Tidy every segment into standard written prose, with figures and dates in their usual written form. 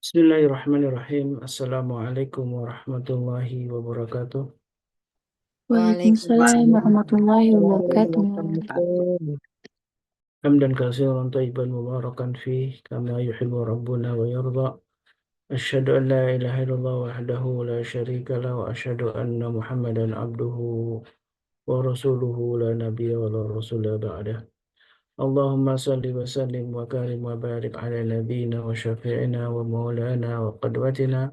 Bismillahirrahmanirrahim. Assalamualaikum warahmatullahi wabarakatuh. Waalaikumsalam warahmatullahi wabarakatuh. Hamdan katsiran thayyiban mubarakan fih kama yuhibbu rabbuna wa yarda. Asyhadu an la ilaha illallah wahdahu la syarika lah wa asyhadu anna Muhammadan abduhu wa rasuluhu la nabiyya wa la rasula ba'dah. Allahumma salli wa sallim wa karim wa barik ala nabiyyina wa syafi'ina wa maulana wa qadwatina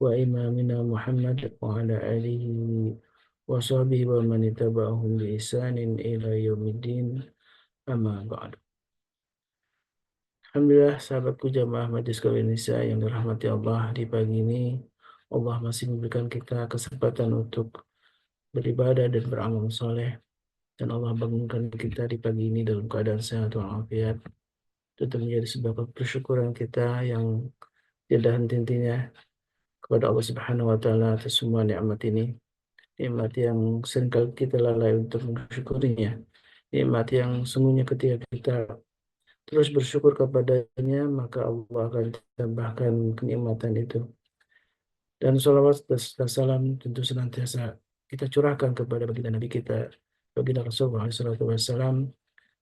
wa imamina Muhammad wa ala alihi wa sahbihi wa man ittaba'ahum bi ihsanin ila yaumiddin amma ba'du. Alhamdulillah sahabatku jamaah Majelis Kawin Indonesia yang dirahmati Allah, di pagi ini Allah masih memberikan kita kesempatan untuk beribadah dan beramal soleh, dan Allah bangunkan kita di pagi ini dalam keadaan sehat walafiat. Tentu menjadi sebuah bersyukuran kita yang tidak henti-hentinya kepada Allah Subhanahu wa taala atas semua nikmat ini. Nikmat yang seringkali kita lalai untuk mensyukurinya. Nikmat yang sungguhnya ketika kita terus bersyukur kepadanya, maka Allah akan tambahkan kenikmatan itu. Dan salawat dan salam tentu senantiasa kita curahkan kepada baginda Nabi kita, baginda Rasulullah SAW,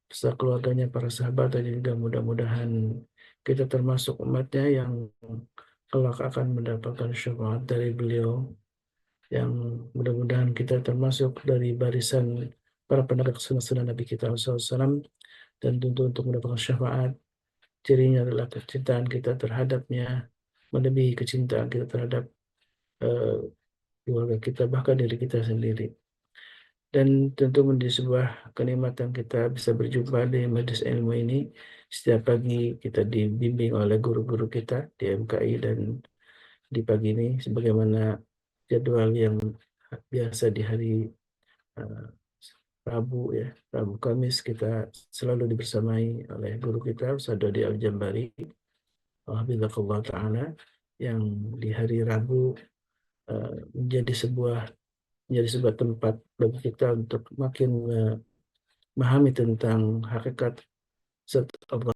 beserta keluarganya, para sahabat, dan juga mudah-mudahan kita termasuk umatnya yang kelak akan mendapatkan syafaat dari beliau, yang mudah-mudahan kita termasuk dari barisan para penegak sunnah Nabi kita SAW, dan tentu untuk mendapatkan syafaat cirinya adalah kecintaan kita terhadapnya melebihi kecintaan kita terhadap eh, keluarga kita, bahkan diri kita sendiri. Dan tentu menjadi sebuah kenikmatan kita bisa berjumpa di majelis ilmu ini. Setiap pagi kita dibimbing oleh guru-guru kita di MKI, dan di pagi ini sebagaimana jadwal yang biasa di hari eh, Rabu ya, Rabu Kamis, kita selalu dibersamai oleh guru kita Ustaz Dodi Al-Jambari, Hafizahullah Ta'ala, yang di hari Rabu menjadi sebuah tempat bagi kita untuk makin memahami tentang hakikat zat Allah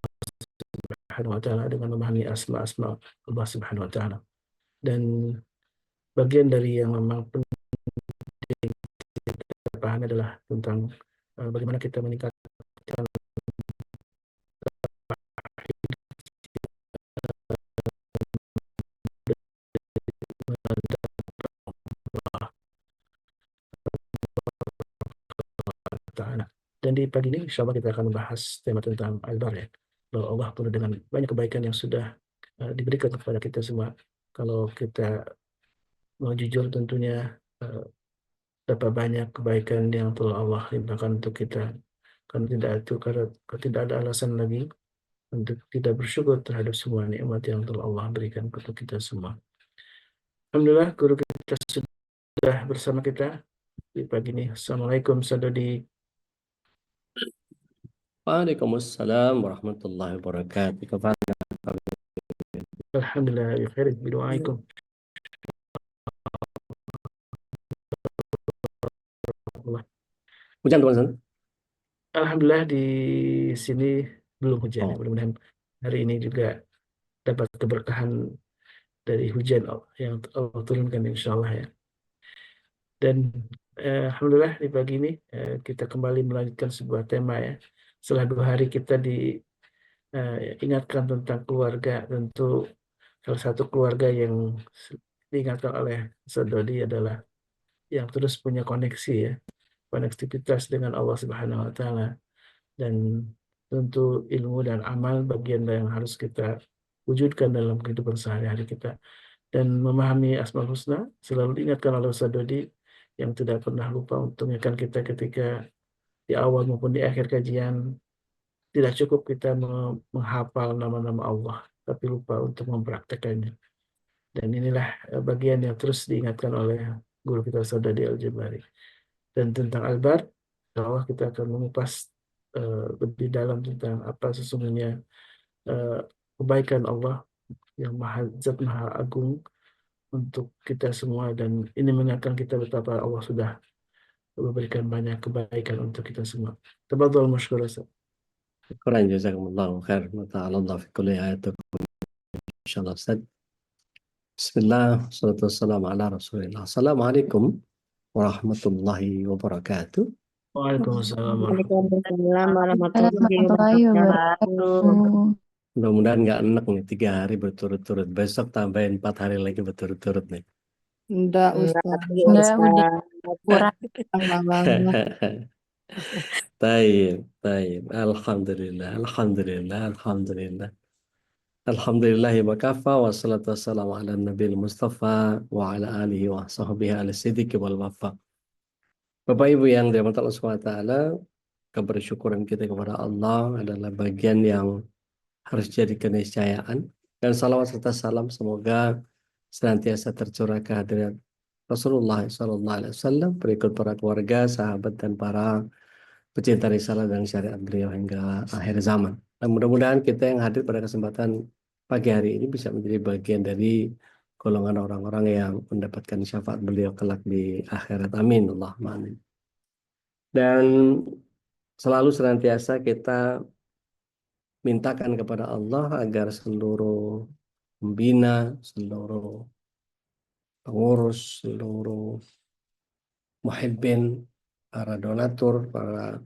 Subhanahu wa taala dengan memahami asma-asma Allah Subhanahu wa taala. Dan bagian dari yang memang penting kita pahami adalah tentang bagaimana kita meningkatkan taala. Dan di pagi ini insya Allah kita akan membahas tema tentang al-bar ya. Bahwa Allah penuh dengan banyak kebaikan yang sudah diberikan kepada kita semua. Kalau kita mau jujur tentunya uh, berapa banyak kebaikan yang telah Allah limpahkan untuk kita. Karena tidak ada alasan lagi untuk tidak bersyukur terhadap semua nikmat yang telah Allah berikan untuk kita semua. Alhamdulillah guru kita sudah bersama kita di pagi ini. Assalamualaikum Sadodi. Waalaikumsalam warahmatullahi wabarakatuh. Kapan? Alhamdulillah ya khair bidu'aikum. Hujan tuh sana? Alhamdulillah di sini belum hujan ya. Oh, Mudah-mudahan hari ini juga dapat keberkahan dari hujan yang Allah turunkan insya Allah ya. Dan Alhamdulillah di pagi ini kita kembali melanjutkan sebuah tema ya. Setelah 2 hari kita diingatkan tentang keluarga, tentu salah satu keluarga yang diingatkan oleh Sadodi adalah yang terus punya koneksi ya, konektivitas dengan Allah Subhanahu wa taala. Dan tentu ilmu dan amal bagian yang harus kita wujudkan dalam kehidupan sehari-hari kita. Dan memahami Asmaul Husna selalu diingatkan oleh Ustaz Dodi, yang tidak pernah lupa untuk mengingatkan kita ketika di awal maupun di akhir kajian. Tidak cukup kita menghafal nama-nama Allah, tapi lupa untuk mempraktekannya. Dan inilah bagian yang terus diingatkan oleh guru kita Ustaz Dodi Al-Jabari. Dan tentang Al-Bar, insya Allah kita akan mengupas lebih dalam tentang apa sesungguhnya eh, kebaikan Allah yang maha zat maha agung untuk kita semua, dan ini mengingatkan kita betapa Allah sudah memberikan banyak kebaikan untuk kita semua. Tafadhal masykur Ustaz. syukuran jazakumullahu khair. Ta'ala Allah fi kulli ayatikum insyaallah Ustaz. Bismillah, salatu wassalamu ala Rasulillah. Assalamualaikum warahmatullahi wabarakatuh. Waalaikumsalam warahmatullahi Waalaikumsalam warahmatullahi Warahmatullahi wabarakatuh. wabarakatuh. Mudah-mudahan nggak enak nih 3 hari berturut-turut. Besok tambahin 4 hari lagi berturut-turut nih. Enggak, Enggak, Ustaz. udah kurang. Lama-lama. Taib, taib. Alhamdulillah, alhamdulillah, alhamdulillah. Alhamdulillahi wa kafa wa salatu wassalamu ala nabil mustafa wa ala alihi wa sahbihi ala siddiqi wal wafa. Bapak Ibu yang dirahmati Allah SWT, kebersyukuran kita kepada Allah adalah bagian yang harus jadi keniscayaan. Dan salawat serta salam semoga senantiasa tercurah kehadirat Rasulullah SAW, berikut para keluarga, sahabat, dan para pecinta risalah dan syariat beliau hingga akhir zaman. Dan mudah-mudahan kita yang hadir pada kesempatan pagi hari ini bisa menjadi bagian dari golongan orang-orang yang mendapatkan syafaat beliau kelak di akhirat. Amin. Allahumma amin. Dan selalu senantiasa kita mintakan kepada Allah agar seluruh pembina, seluruh pengurus, seluruh muhibbin, para donatur, para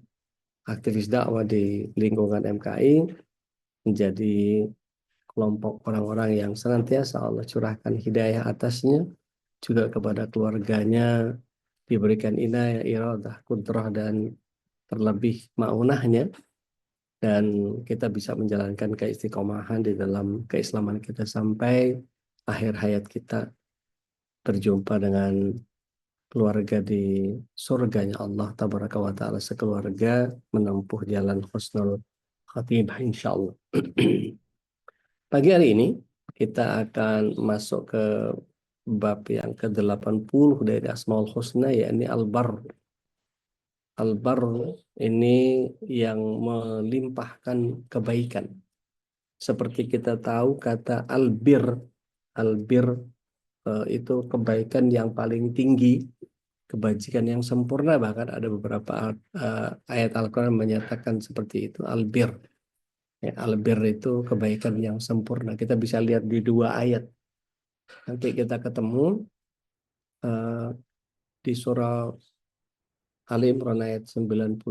aktivis dakwah di lingkungan MKI menjadi kelompok orang-orang yang senantiasa Allah curahkan hidayah atasnya, juga kepada keluarganya diberikan inayah, iradah, kudrah, dan terlebih maunahnya, dan kita bisa menjalankan keistiqomahan di dalam keislaman kita sampai akhir hayat kita, berjumpa dengan keluarga di surganya Allah tabaraka wa ta'ala sekeluarga, menempuh jalan husnul khatimah insyaallah. Pagi hari ini kita akan masuk ke bab yang ke-80 dari Asmaul Husna, yakni Al-Barr. Al-Barr ini yang melimpahkan kebaikan. Seperti kita tahu kata albir, albir itu kebaikan yang paling tinggi, kebajikan yang sempurna. Bahkan ada beberapa ayat Al-Quran menyatakan seperti itu, albir. Ya, albir itu kebaikan yang sempurna. Kita bisa lihat di 2 ayat. Nanti kita ketemu di surah Ali Imran ayat 92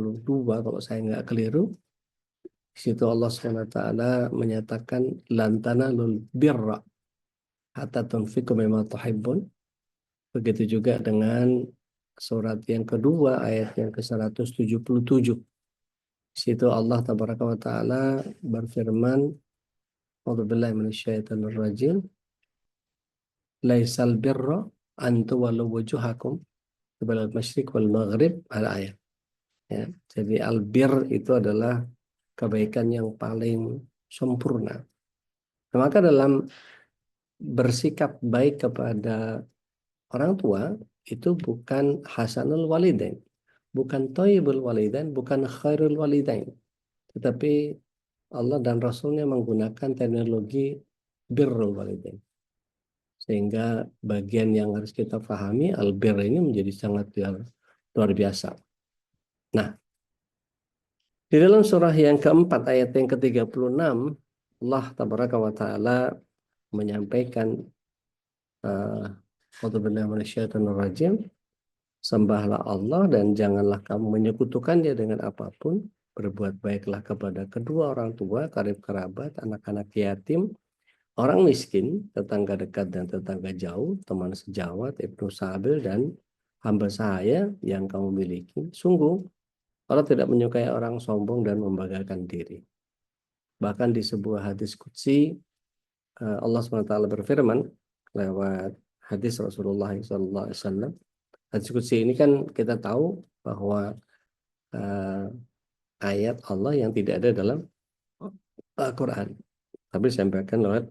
kalau saya nggak keliru. Di situ Allah SWT menyatakan lan tanalul birra hatta tunfiqu mimma tuhibbun. Begitu juga dengan surat yang kedua ayat yang ke-177. Di situ Allah tabaraka wa taala berfirman, a'udzubillahi minasyaitonir rajim, laisal birra an tuwallu wujuhakum qibalal masyriq wal maghrib, al ayat. Ya, jadi albir itu adalah kebaikan yang paling sempurna. Nah, maka dalam bersikap baik kepada orang tua itu bukan hasanul walidain, bukan thayyibul walidain, bukan khairul walidain, tetapi Allah dan Rasulnya menggunakan teknologi birrul walidain. Sehingga bagian yang harus kita pahami, albir ini menjadi sangat luar biasa. Nah, di dalam surah yang keempat ayat yang ke-36, Allah tabaraka wa ta'ala menyampaikan sembahlah Allah dan janganlah kamu menyekutukan Dia dengan apapun. Berbuat baiklah kepada kedua orang tua, karib kerabat, anak-anak yatim, orang miskin, tetangga dekat dan tetangga jauh, teman sejawat, ibnu sabil, dan hamba sahaya yang kamu miliki. Sungguh Allah tidak menyukai orang sombong dan membanggakan diri. Bahkan di sebuah hadis qudsi, Allah SWT berfirman lewat hadis Rasulullah SAW. Hadis qudsi ini kan kita tahu bahwa ayat Allah yang tidak ada dalam Al-Quran, tapi disampaikan lewat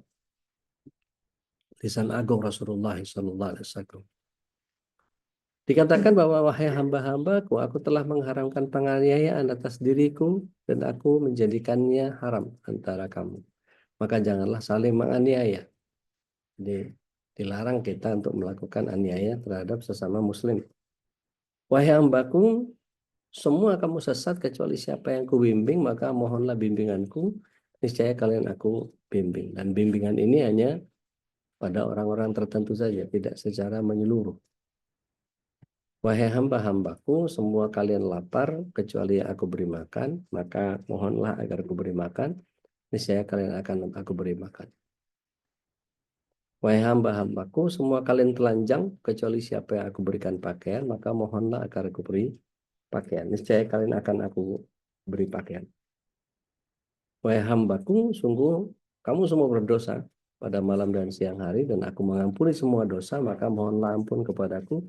lisan agung Rasulullah SAW. Dikatakan bahwa wahai hamba-hambaku, aku telah mengharamkan penganiayaan atas diriku dan aku menjadikannya haram antara kamu. Maka janganlah saling menganiaya. Jadi dilarang kita untuk melakukan aniaya terhadap sesama muslim. Wahai hambaku, semua kamu sesat kecuali siapa yang kubimbing, maka mohonlah bimbinganku, niscaya kalian aku bimbing. Dan bimbingan ini hanya pada orang-orang tertentu saja, tidak secara menyeluruh. Wahai hamba-hambaku, semua kalian lapar kecuali yang aku beri makan, maka mohonlah agar aku beri makan, niscaya kalian akan aku beri makan. Wahai hamba-hambaku, semua kalian telanjang kecuali siapa yang aku berikan pakaian, maka mohonlah agar aku beri pakaian, niscaya kalian akan aku beri pakaian. Wahai hambaku, sungguh kamu semua berdosa pada malam dan siang hari, dan aku mengampuni semua dosa, maka mohonlah ampun kepadaku,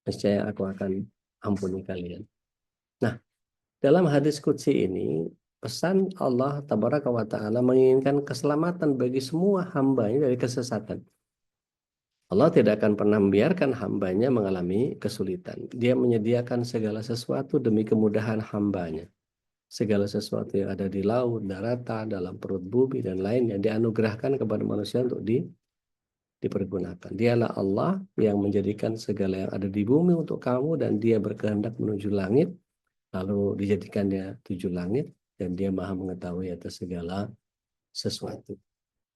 niscaya aku akan ampuni kalian. Nah, dalam hadis qudsi ini, pesan Allah Tabaraka wa Ta'ala menginginkan keselamatan bagi semua hambanya dari kesesatan. Allah tidak akan pernah membiarkan hambanya mengalami kesulitan. Dia menyediakan segala sesuatu demi kemudahan hambanya. Segala sesuatu yang ada di laut, daratan, dalam perut bumi, dan lainnya dianugerahkan kepada manusia untuk dipergunakan. Dialah Allah yang menjadikan segala yang ada di bumi untuk kamu, dan dia berkehendak menuju langit, lalu dijadikannya 7 langit, dan dia maha mengetahui atas segala sesuatu.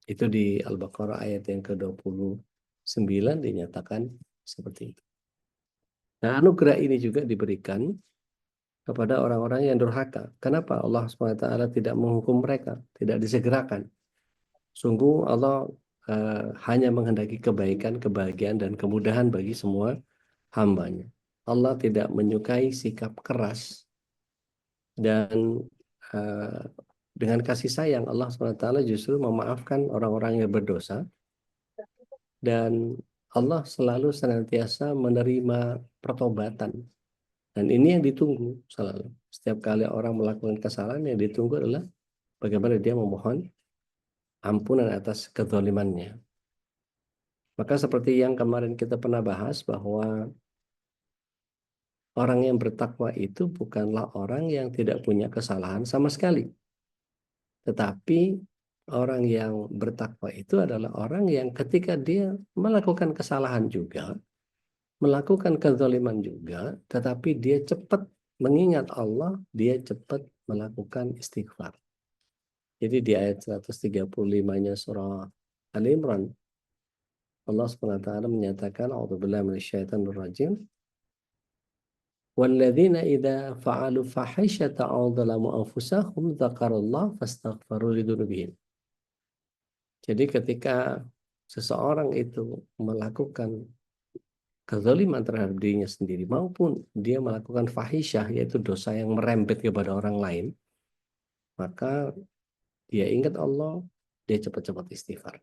Itu di Al-Baqarah ayat yang ke-29 dinyatakan seperti itu. Nah, anugerah ini juga diberikan kepada orang-orang yang durhaka. Kenapa Allah SWT tidak menghukum mereka, tidak disegerakan? Sungguh Allah hanya menghendaki kebaikan, kebahagiaan, dan kemudahan bagi semua hambanya. Allah tidak menyukai sikap keras, dan dengan kasih sayang Allah SWT justru memaafkan orang-orang yang berdosa, dan Allah selalu senantiasa menerima pertobatan. Dan ini yang ditunggu selalu. Setiap kali orang melakukan kesalahan, yang ditunggu adalah bagaimana dia memohon ampunan atas kezalimannya. Maka seperti yang kemarin kita pernah bahas, bahwa orang yang bertakwa itu bukanlah orang yang tidak punya kesalahan sama sekali. Tetapi orang yang bertakwa itu adalah orang yang ketika dia melakukan kesalahan juga, melakukan kezaliman juga, tetapi dia cepat mengingat Allah, dia cepat melakukan istighfar. Jadi di ayat 135-nya surah Al-Imran, Allah SWT menyatakan, A'udzubillahi minasyaitonir rajim, walladzina idza fa'alu fahisyatan aw dzalamu anfusahum dzakarallaha fastaghfaru lidzunubihim. Jadi ketika seseorang itu melakukan kezaliman terhadap dirinya sendiri, maupun dia melakukan fahisyah, yaitu dosa yang merembet kepada orang lain, maka dia ingat Allah, dia cepat-cepat istighfar.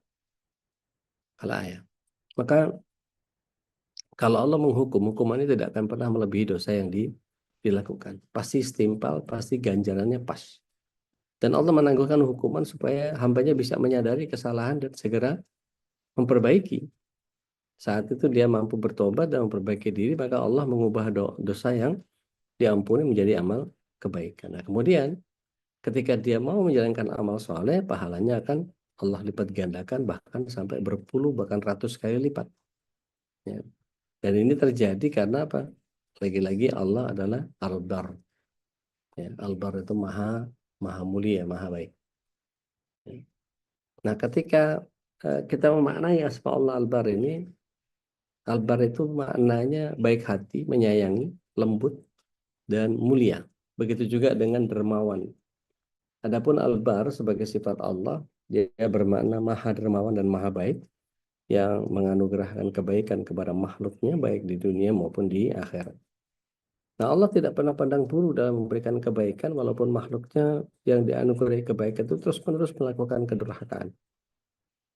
Al-ayat. Maka kalau Allah menghukum, hukumannya tidak akan pernah melebihi dosa yang dilakukan. Pasti setimpal, pasti ganjarannya pas. Dan Allah menangguhkan hukuman supaya hambanya bisa menyadari kesalahan dan segera memperbaiki. Saat itu dia mampu bertobat dan memperbaiki diri, maka Allah mengubah dosa yang diampuni menjadi amal kebaikan. Nah, kemudian ketika dia mau menjalankan amal soleh, pahalanya akan Allah lipat gandakan, bahkan sampai berpuluh bahkan ratus kali lipat. Ya. Dan ini terjadi karena apa? Lagi-lagi Allah adalah Al-Bar. Ya, Al-Bar itu maha mulia, maha baik. Ya. Nah, ketika kita memaknai asma Allah Al-Bar ini, Al-Bar itu maknanya baik hati, menyayangi, lembut, dan mulia. Begitu juga dengan dermawan. Adapun Al-Bar sebagai sifat Allah, dia bermakna maha dermawan dan maha baik, yang menganugerahkan kebaikan kepada makhluknya baik di dunia maupun di akhirat. Nah, Allah tidak pernah pandang bulu dalam memberikan kebaikan, walaupun makhluknya yang dianugerahi kebaikan itu terus-menerus melakukan kedurhakaan.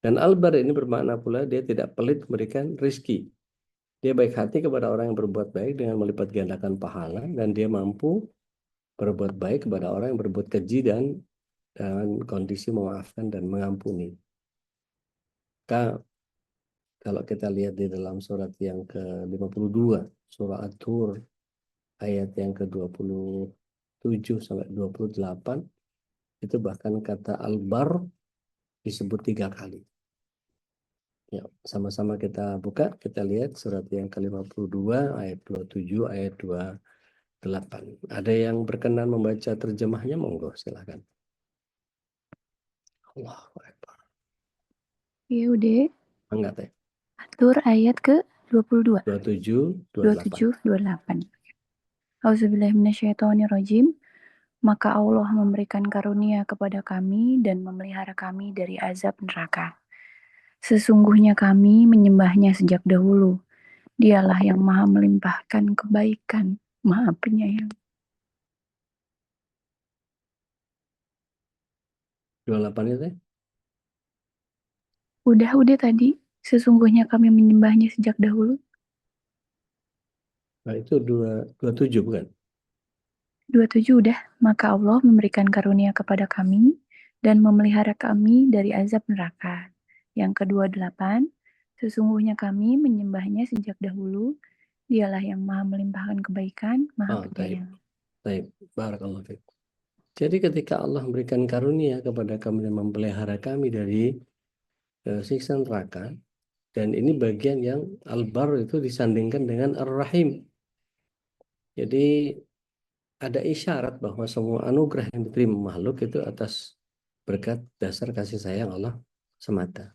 Dan Al-Bar ini bermakna pula dia tidak pelit memberikan rizki. Dia baik hati kepada orang yang berbuat baik dengan melipat gandakan pahala, dan dia mampu berbuat baik kepada orang yang berbuat keji dan kondisi memaafkan dan mengampuni. Kalau kita lihat di dalam surat yang ke-52, surah At-Tur, ayat yang ke-27 sampai 28, itu bahkan kata Al-Bar disebut 3 kali. Ya, sama-sama kita buka, kita lihat surat yang ke-52, ayat 27, ayat 28. Ada yang berkenan membaca terjemahnya, monggo silakan. Allahu Akbar. Ya udah. Angkat ya. Tur ayat ke-22. 27, 28. 27, 28. Auzubillahiminasyaitonirrajim. Maka Allah memberikan karunia kepada kami dan memelihara kami dari azab neraka. Sesungguhnya kami menyembahnya sejak dahulu. Dialah yang maha melimpahkan kebaikan, maha penyayang. 28 itu ya. Udah tadi. Sesungguhnya kami menyembahnya sejak dahulu. Nah, itu 27 bukan? 27 udah. Maka Allah memberikan karunia kepada kami dan memelihara kami dari azab neraka. Yang ke-28, sesungguhnya kami menyembahnya sejak dahulu. Dialah yang maha melimpahkan kebaikan, maha penyayang. Baik. Barakallahu fiik. Jadi ketika Allah memberikan karunia kepada kami dan memelihara kami dari siksa neraka, dan ini bagian yang Al-Bar itu disandingkan dengan Ar-Rahim. Jadi ada isyarat bahwa semua anugerah yang diterima makhluk itu atas berkat dasar kasih sayang Allah semata.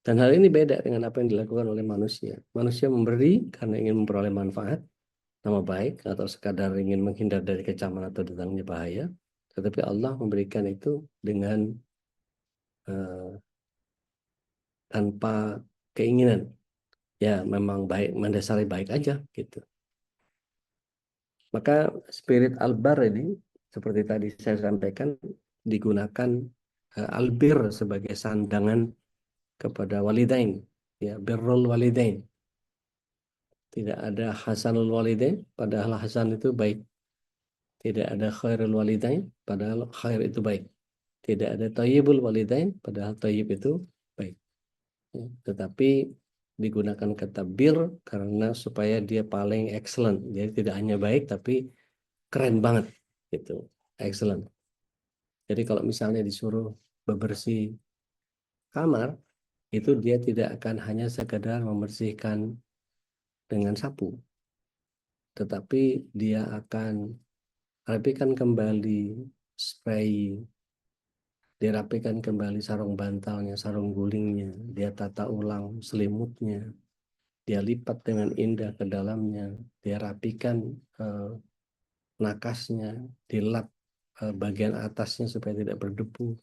Dan hal ini beda dengan apa yang dilakukan oleh manusia. Manusia memberi karena ingin memperoleh manfaat, nama baik, atau sekadar ingin menghindar dari kecaman atau datangnya bahaya. Tetapi Allah memberikan itu dengan tanpa keinginan. Ya memang baik, mendasari baik aja gitu. Maka spirit Al-Bar ini seperti tadi saya sampaikan digunakan albir sebagai sandangan kepada walidain, ya birrul walidain. Tidak ada hasanul walidain, padahal hasan itu baik. Tidak ada khairul walidain, padahal khair itu baik. Tidak ada thayyibul walidain, padahal thayyib itu baik. Ya, tetapi digunakan kata bir karena supaya dia paling excellent. Jadi tidak hanya baik tapi keren banget gitu. Excellent. Jadi kalau misalnya disuruh bebersih kamar, itu dia tidak akan hanya sekedar membersihkan dengan sapu, tetapi dia akan rapikan kembali spray, dirapikan kembali sarung bantalnya, sarung gulingnya, dia tata ulang selimutnya, dia lipat dengan indah ke dalamnya, dia rapikan nakasnya, dilap bagian atasnya supaya tidak berdebu,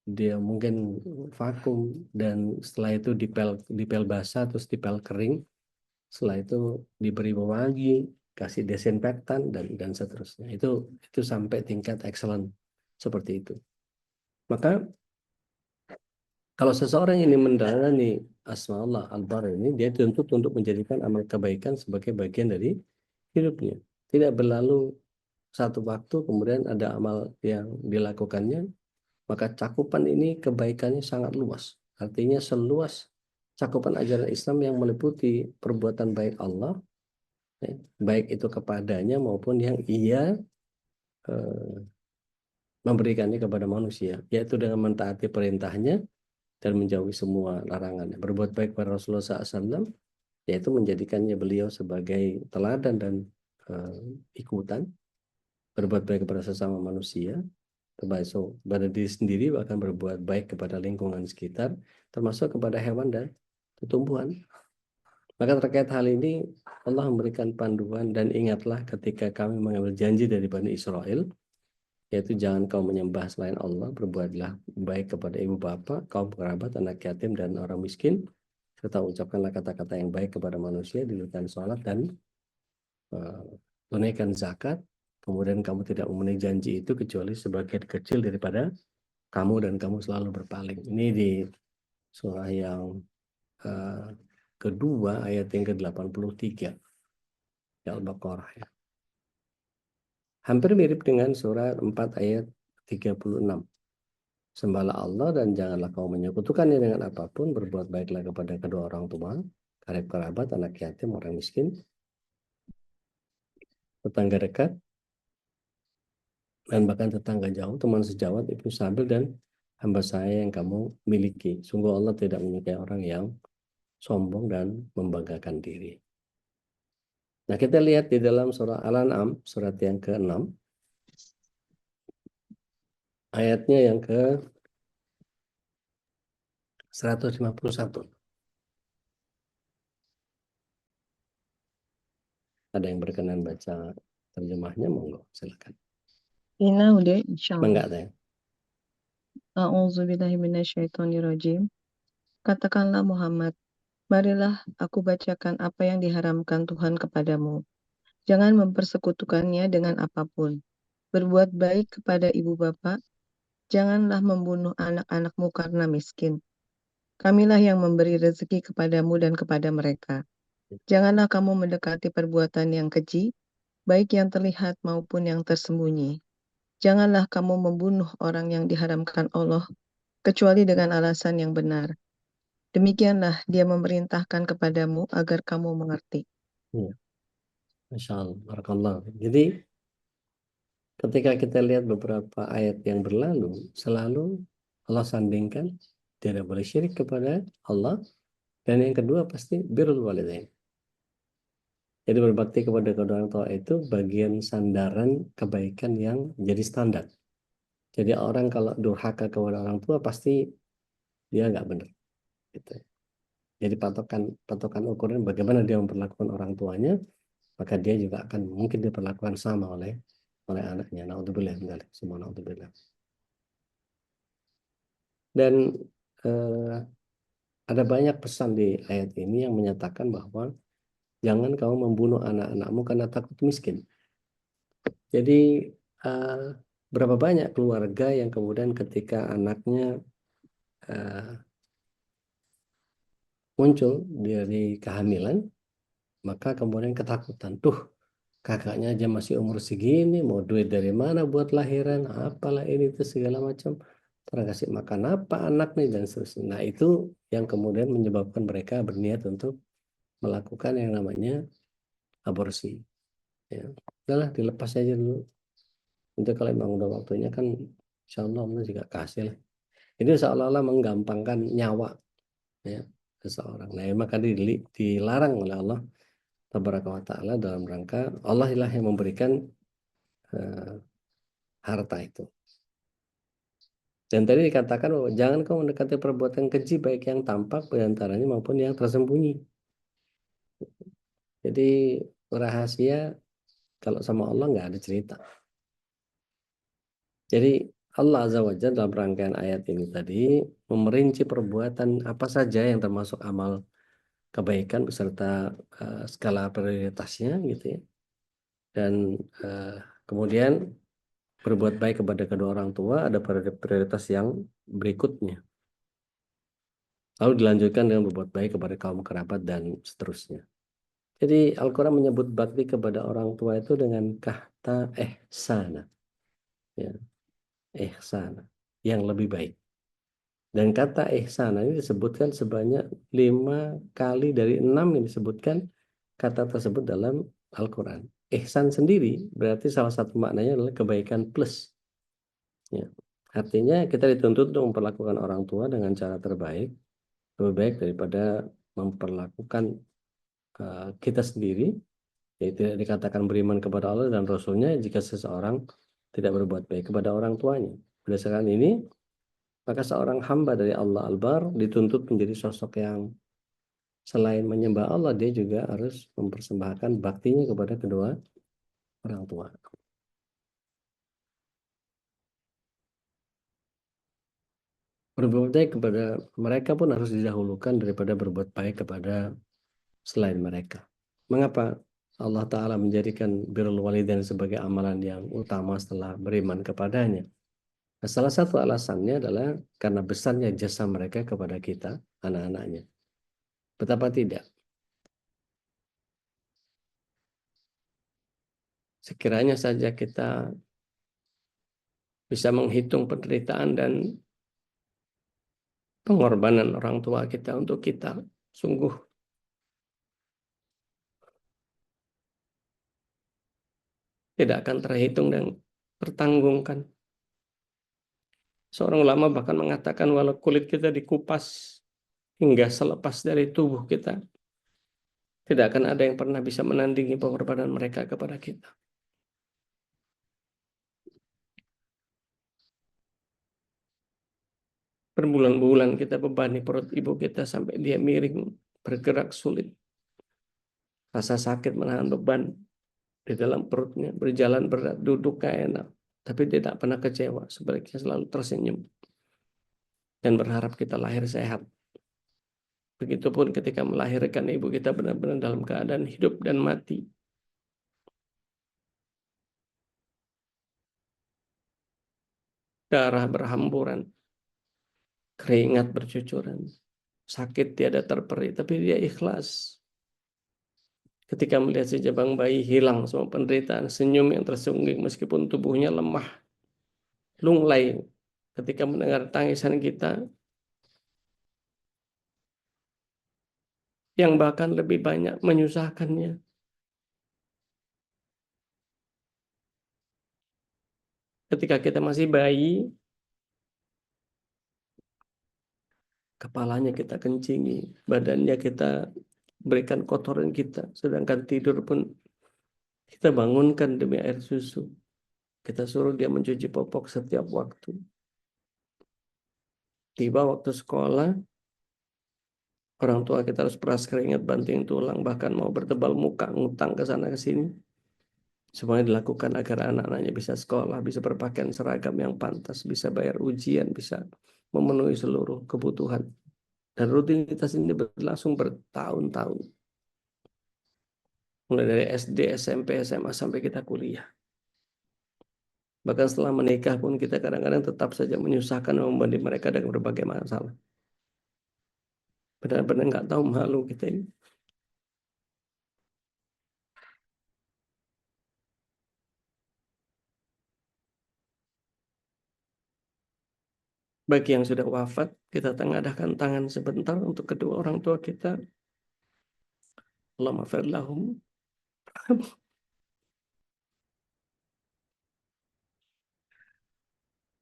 dia mungkin vakum, dan setelah itu dipel basah, terus dipel kering, setelah itu diberi pewangi, kasih desinfektan, dan seterusnya. Itu sampai tingkat excellent seperti itu. Maka kalau seseorang ini menjalani asma Allah Al-Bar ini, dia dituntut untuk menjadikan amal kebaikan sebagai bagian dari hidupnya. Tidak berlalu satu waktu kemudian ada amal yang dilakukannya, maka cakupan ini kebaikannya sangat luas. Artinya seluas cakupan ajaran Islam yang meliputi perbuatan baik Allah, ya, baik itu kepadanya maupun yang ia memberikannya kepada manusia, yaitu dengan mentaati perintahnya dan menjauhi semua larangannya. Berbuat baik pada Rasulullah SAW, yaitu menjadikannya beliau sebagai teladan dan ikutan. Berbuat baik kepada sesama manusia, termasuk kepada diri sendiri, bahkan berbuat baik kepada lingkungan sekitar, termasuk kepada hewan dan tumbuhan. Maka terkait hal ini Allah memberikan panduan, dan ingatlah ketika kami mengambil janji dari Bani Israel, yaitu jangan kau menyembah selain Allah, berbuatlah baik kepada ibu bapak, kaum kerabat, anak yatim, dan orang miskin, serta ucapkanlah kata-kata yang baik kepada manusia, dirikan sholat, dan tunaikan zakat. Kemudian kamu tidak memenuhi janji itu kecuali sebagian kecil daripada kamu, dan kamu selalu berpaling. Ini di surah yang kedua ayat yang ke-83 ya, Al-Baqarah ya. Hampir mirip dengan surah 4 ayat 36. Sembahlah Allah dan janganlah kau menyekutukannya dengan apapun, berbuat baiklah kepada kedua orang tua, karib kerabat, anak yatim, orang miskin, tetangga dekat, dan bahkan tetangga jauh, teman sejawat, ibu sahabat, dan hamba saya yang kamu miliki. Sungguh Allah tidak menyukai orang yang sombong dan membanggakan diri. Nah, kita lihat di dalam surah Al-An'am, surat yang ke-6, ayatnya yang ke 151. Ada yang berkenan baca terjemahnya, monggo, silakan. Ina udah, insyaallah. Enggak ada. A'udzubillahi minasyaitonirrajim. Katakanlah Muhammad, marilah aku bacakan apa yang diharamkan Tuhan kepadamu. Jangan mempersekutukannya dengan apapun. Berbuat baik kepada ibu bapak. Janganlah membunuh anak-anakmu karena miskin. Kamilah yang memberi rezeki kepadamu dan kepada mereka. Janganlah kamu mendekati perbuatan yang keji, baik yang terlihat maupun yang tersembunyi. Janganlah kamu membunuh orang yang diharamkan Allah, kecuali dengan alasan yang benar. Demikianlah dia memerintahkan kepadamu agar kamu mengerti. Ya. Masya Allah, barakallah. Jadi ketika kita lihat beberapa ayat yang berlalu, selalu Allah sandingkan tidak boleh syirik kepada Allah, dan yang kedua pasti birrul walidain. Jadi berbakti kepada kedua orang tua itu bagian sandaran kebaikan yang jadi standar. Jadi orang kalau durhaka kepada orang tua pasti dia nggak benar. Gitu. Jadi patokan ukuran bagaimana dia memperlakukan orang tuanya, maka dia juga akan mungkin diperlakukan sama oleh anaknya. Naudzubillah min dzalik. Semua naudzubillah. Dan ada banyak pesan di ayat ini yang menyatakan bahwa jangan kamu membunuh anak-anakmu karena takut miskin. Jadi berapa banyak keluarga yang kemudian ketika anaknya muncul dari kehamilan, maka kemudian ketakutan. Kakaknya aja masih umur segini, mau duit dari mana buat lahiran, apalah ini itu segala macam. Terus kasih makan apa anak nih dan seterusnya. Nah itu yang kemudian menyebabkan mereka berniat untuk melakukan yang namanya aborsi. Ya. Udahlah dilepas aja dulu. Nanti kalau emang udah waktunya kan insya Allah juga kasih lah. Ini seolah-olah menggampangkan nyawa ya seseorang. Nah maka dilarang oleh Allah Tabaraka wa Ta'ala dalam rangka Allah lah yang memberikan harta itu. Dan tadi dikatakan bahwa jangan kau mendekati perbuatan keji baik yang tampak diantaranya maupun yang tersembunyi. Jadi rahasia kalau sama Allah nggak ada cerita. Jadi Allah Azza wa Jalla dalam rangkaian ayat ini tadi memerinci perbuatan apa saja yang termasuk amal kebaikan beserta skala prioritasnya gitu ya. Dan kemudian berbuat baik kepada kedua orang tua ada prioritas yang berikutnya. Lalu dilanjutkan dengan berbuat baik kepada kaum kerabat dan seterusnya. Jadi Al-Quran menyebut bakti kepada orang tua itu dengan kata ihsana. Ya, ihsana. Yang lebih baik. Dan kata ihsana ini disebutkan sebanyak 5 kali dari 6 yang disebutkan kata tersebut dalam Al-Quran. Ihsan sendiri berarti salah satu maknanya adalah kebaikan plus. Ya. Artinya kita dituntut untuk memperlakukan orang tua dengan cara terbaik. Lebih baik daripada memperlakukan kita sendiri, yaitu dikatakan beriman kepada Allah dan Rasulnya jika seseorang tidak berbuat baik kepada orang tuanya. Berdasarkan ini, maka seorang hamba dari Allah Al-Bar dituntut menjadi sosok yang selain menyembah Allah, dia juga harus mempersembahkan baktinya kepada kedua orang tua. Berbuat baik kepada mereka pun harus didahulukan daripada berbuat baik kepada selain mereka. Mengapa Allah Ta'ala menjadikan birrul walidain sebagai amalan yang utama setelah beriman kepadanya? Nah, salah satu alasannya adalah karena besarnya jasa mereka kepada kita, anak-anaknya. Betapa tidak? Sekiranya saja kita bisa menghitung penderitaan dan pengorbanan orang tua kita untuk kita, sungguh tidak akan terhitung dan tertanggungkan. Seorang ulama bahkan mengatakan walau kulit kita dikupas hingga selepas dari tubuh kita, tidak akan ada yang pernah bisa menandingi pengorbanan mereka kepada kita. Berbulan-bulan kita bebani perut ibu kita sampai dia miring, bergerak sulit. Rasa sakit menahan beban di dalam perutnya, berjalan berat, duduk gak enak. Tapi dia tidak pernah kecewa, sebaliknya selalu tersenyum. Dan berharap kita lahir sehat. Begitupun ketika melahirkan, ibu kita benar-benar dalam keadaan hidup dan mati. Darah berhamburan, keringat bercucuran, sakit tiada terperi, tapi dia ikhlas. Ketika melihat si jabang bayi hilang semua penderitaan, senyum yang tersungging meskipun tubuhnya lemah, lunglai. Ketika mendengar tangisan kita, yang bahkan lebih banyak menyusahkannya. Ketika kita masih bayi, kepalanya kita kencingi, badannya kita berikan kotoran kita, sedangkan tidur pun kita bangunkan demi air susu. Kita suruh dia mencuci popok setiap waktu. Tiba waktu sekolah, orang tua kita harus peras keringat, banting tulang, bahkan mau bertebal muka, ngutang ke sana ke sini. Semuanya dilakukan agar anak-anaknya bisa sekolah, bisa berpakaian seragam yang pantas, bisa bayar ujian, bisa memenuhi seluruh kebutuhan. Dan rutinitas ini berlangsung bertahun-tahun. Mulai dari SD, SMP, SMA, sampai kita kuliah. Bahkan setelah menikah pun kita kadang-kadang tetap saja menyusahkan dan membanding mereka dengan berbagai masalah. Benar-benar nggak tahu malu kita ini. Bagi yang sudah wafat, kita tengadahkan tangan sebentar untuk kedua orang tua kita. Allahumma fir lahum.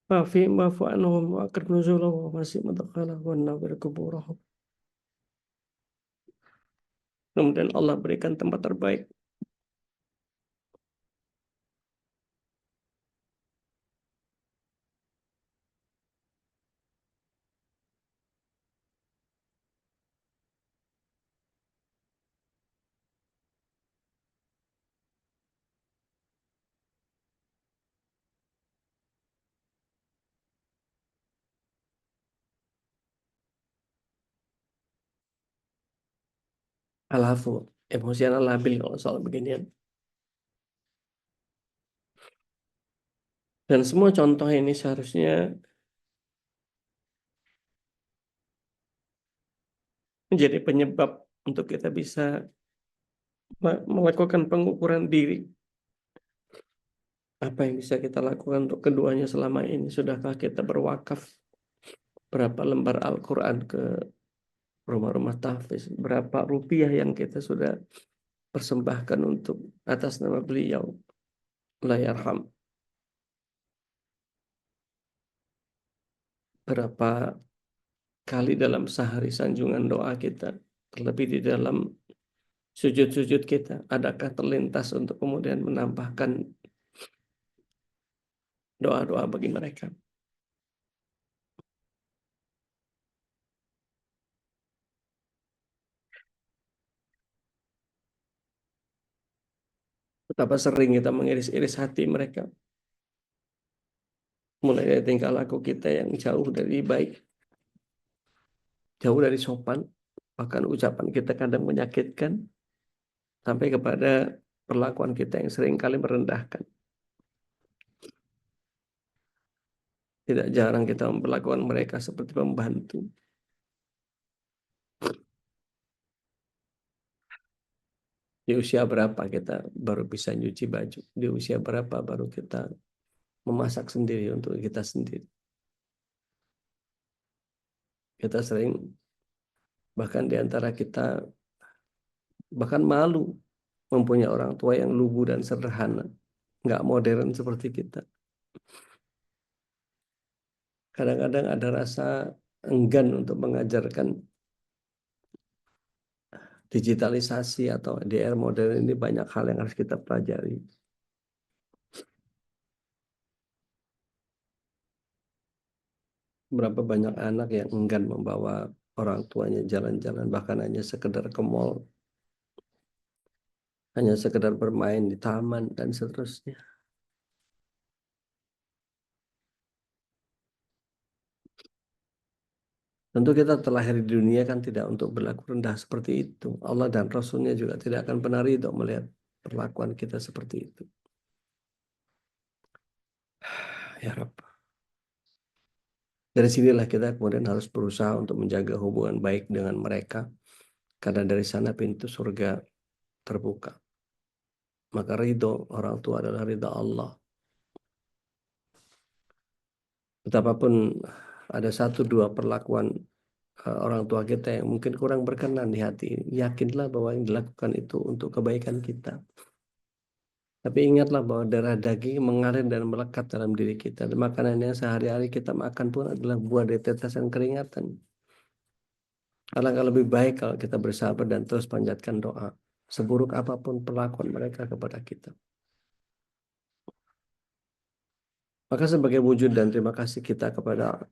Wa'afihim wa'fu anhum wa akrim nuzulahum wa wasi' madkhalahum wa nawwir quburahum. Kemudian Allah berikan tempat terbaik. Al-afu, emosional labil kalau soal beginian. Dan semua contoh ini seharusnya menjadi penyebab untuk kita bisa melakukan pengukuran diri. Apa yang bisa kita lakukan untuk keduanya selama ini? Sudahkah kita berwakaf berapa lembar Al-Quran ke rumah-rumah tahfiz? Berapa rupiah yang kita sudah persembahkan untuk atas nama beliau? La yarham. Berapa kali dalam sehari sanjungan doa kita, terlebih di dalam sujud-sujud kita, adakah terlintas untuk kemudian menambahkan doa-doa bagi mereka? Betapa sering kita mengiris-iris hati mereka, mulai dari tingkah laku kita yang jauh dari baik, jauh dari sopan, bahkan ucapan kita kadang menyakitkan, sampai kepada perlakuan kita yang sering kali merendahkan. Tidak jarang kita memperlakukan mereka seperti pembantu. Di usia berapa kita baru bisa nyuci baju? Di usia berapa baru kita memasak sendiri untuk kita sendiri? Kita sering, bahkan di antara kita, bahkan malu mempunyai orang tua yang lugu dan sederhana, nggak modern seperti kita. Kadang-kadang ada rasa enggan untuk mengajarkan digitalisasi atau di era modern ini, banyak hal yang harus kita pelajari. Berapa banyak anak yang enggan membawa orang tuanya jalan-jalan, bahkan hanya sekedar ke mall, hanya sekedar bermain di taman dan seterusnya. Tentu kita terlahir di dunia kan tidak untuk berlaku rendah seperti itu. Allah dan Rasulnya juga tidak akan pernah ridho melihat perlakuan kita seperti itu. Ya Rabb. Dari sinilah kita kemudian harus berusaha untuk menjaga hubungan baik dengan mereka. Karena dari sana pintu surga terbuka. Maka ridho orang tua adalah ridho Allah. Betapapun ada satu dua perlakuan orang tua kita yang mungkin kurang berkenan di hati, yakinlah bahwa yang dilakukan itu untuk kebaikan kita. Tapi ingatlah bahwa darah daging mengalir dan melekat dalam diri kita. Dan makanan yang sehari-hari kita makan pun adalah buah dari tetesan keringatan. Alangkah lebih baik kalau kita bersabar dan terus panjatkan doa. Seburuk apapun perlakuan mereka kepada kita. Maka sebagai wujud dan terima kasih kita kepada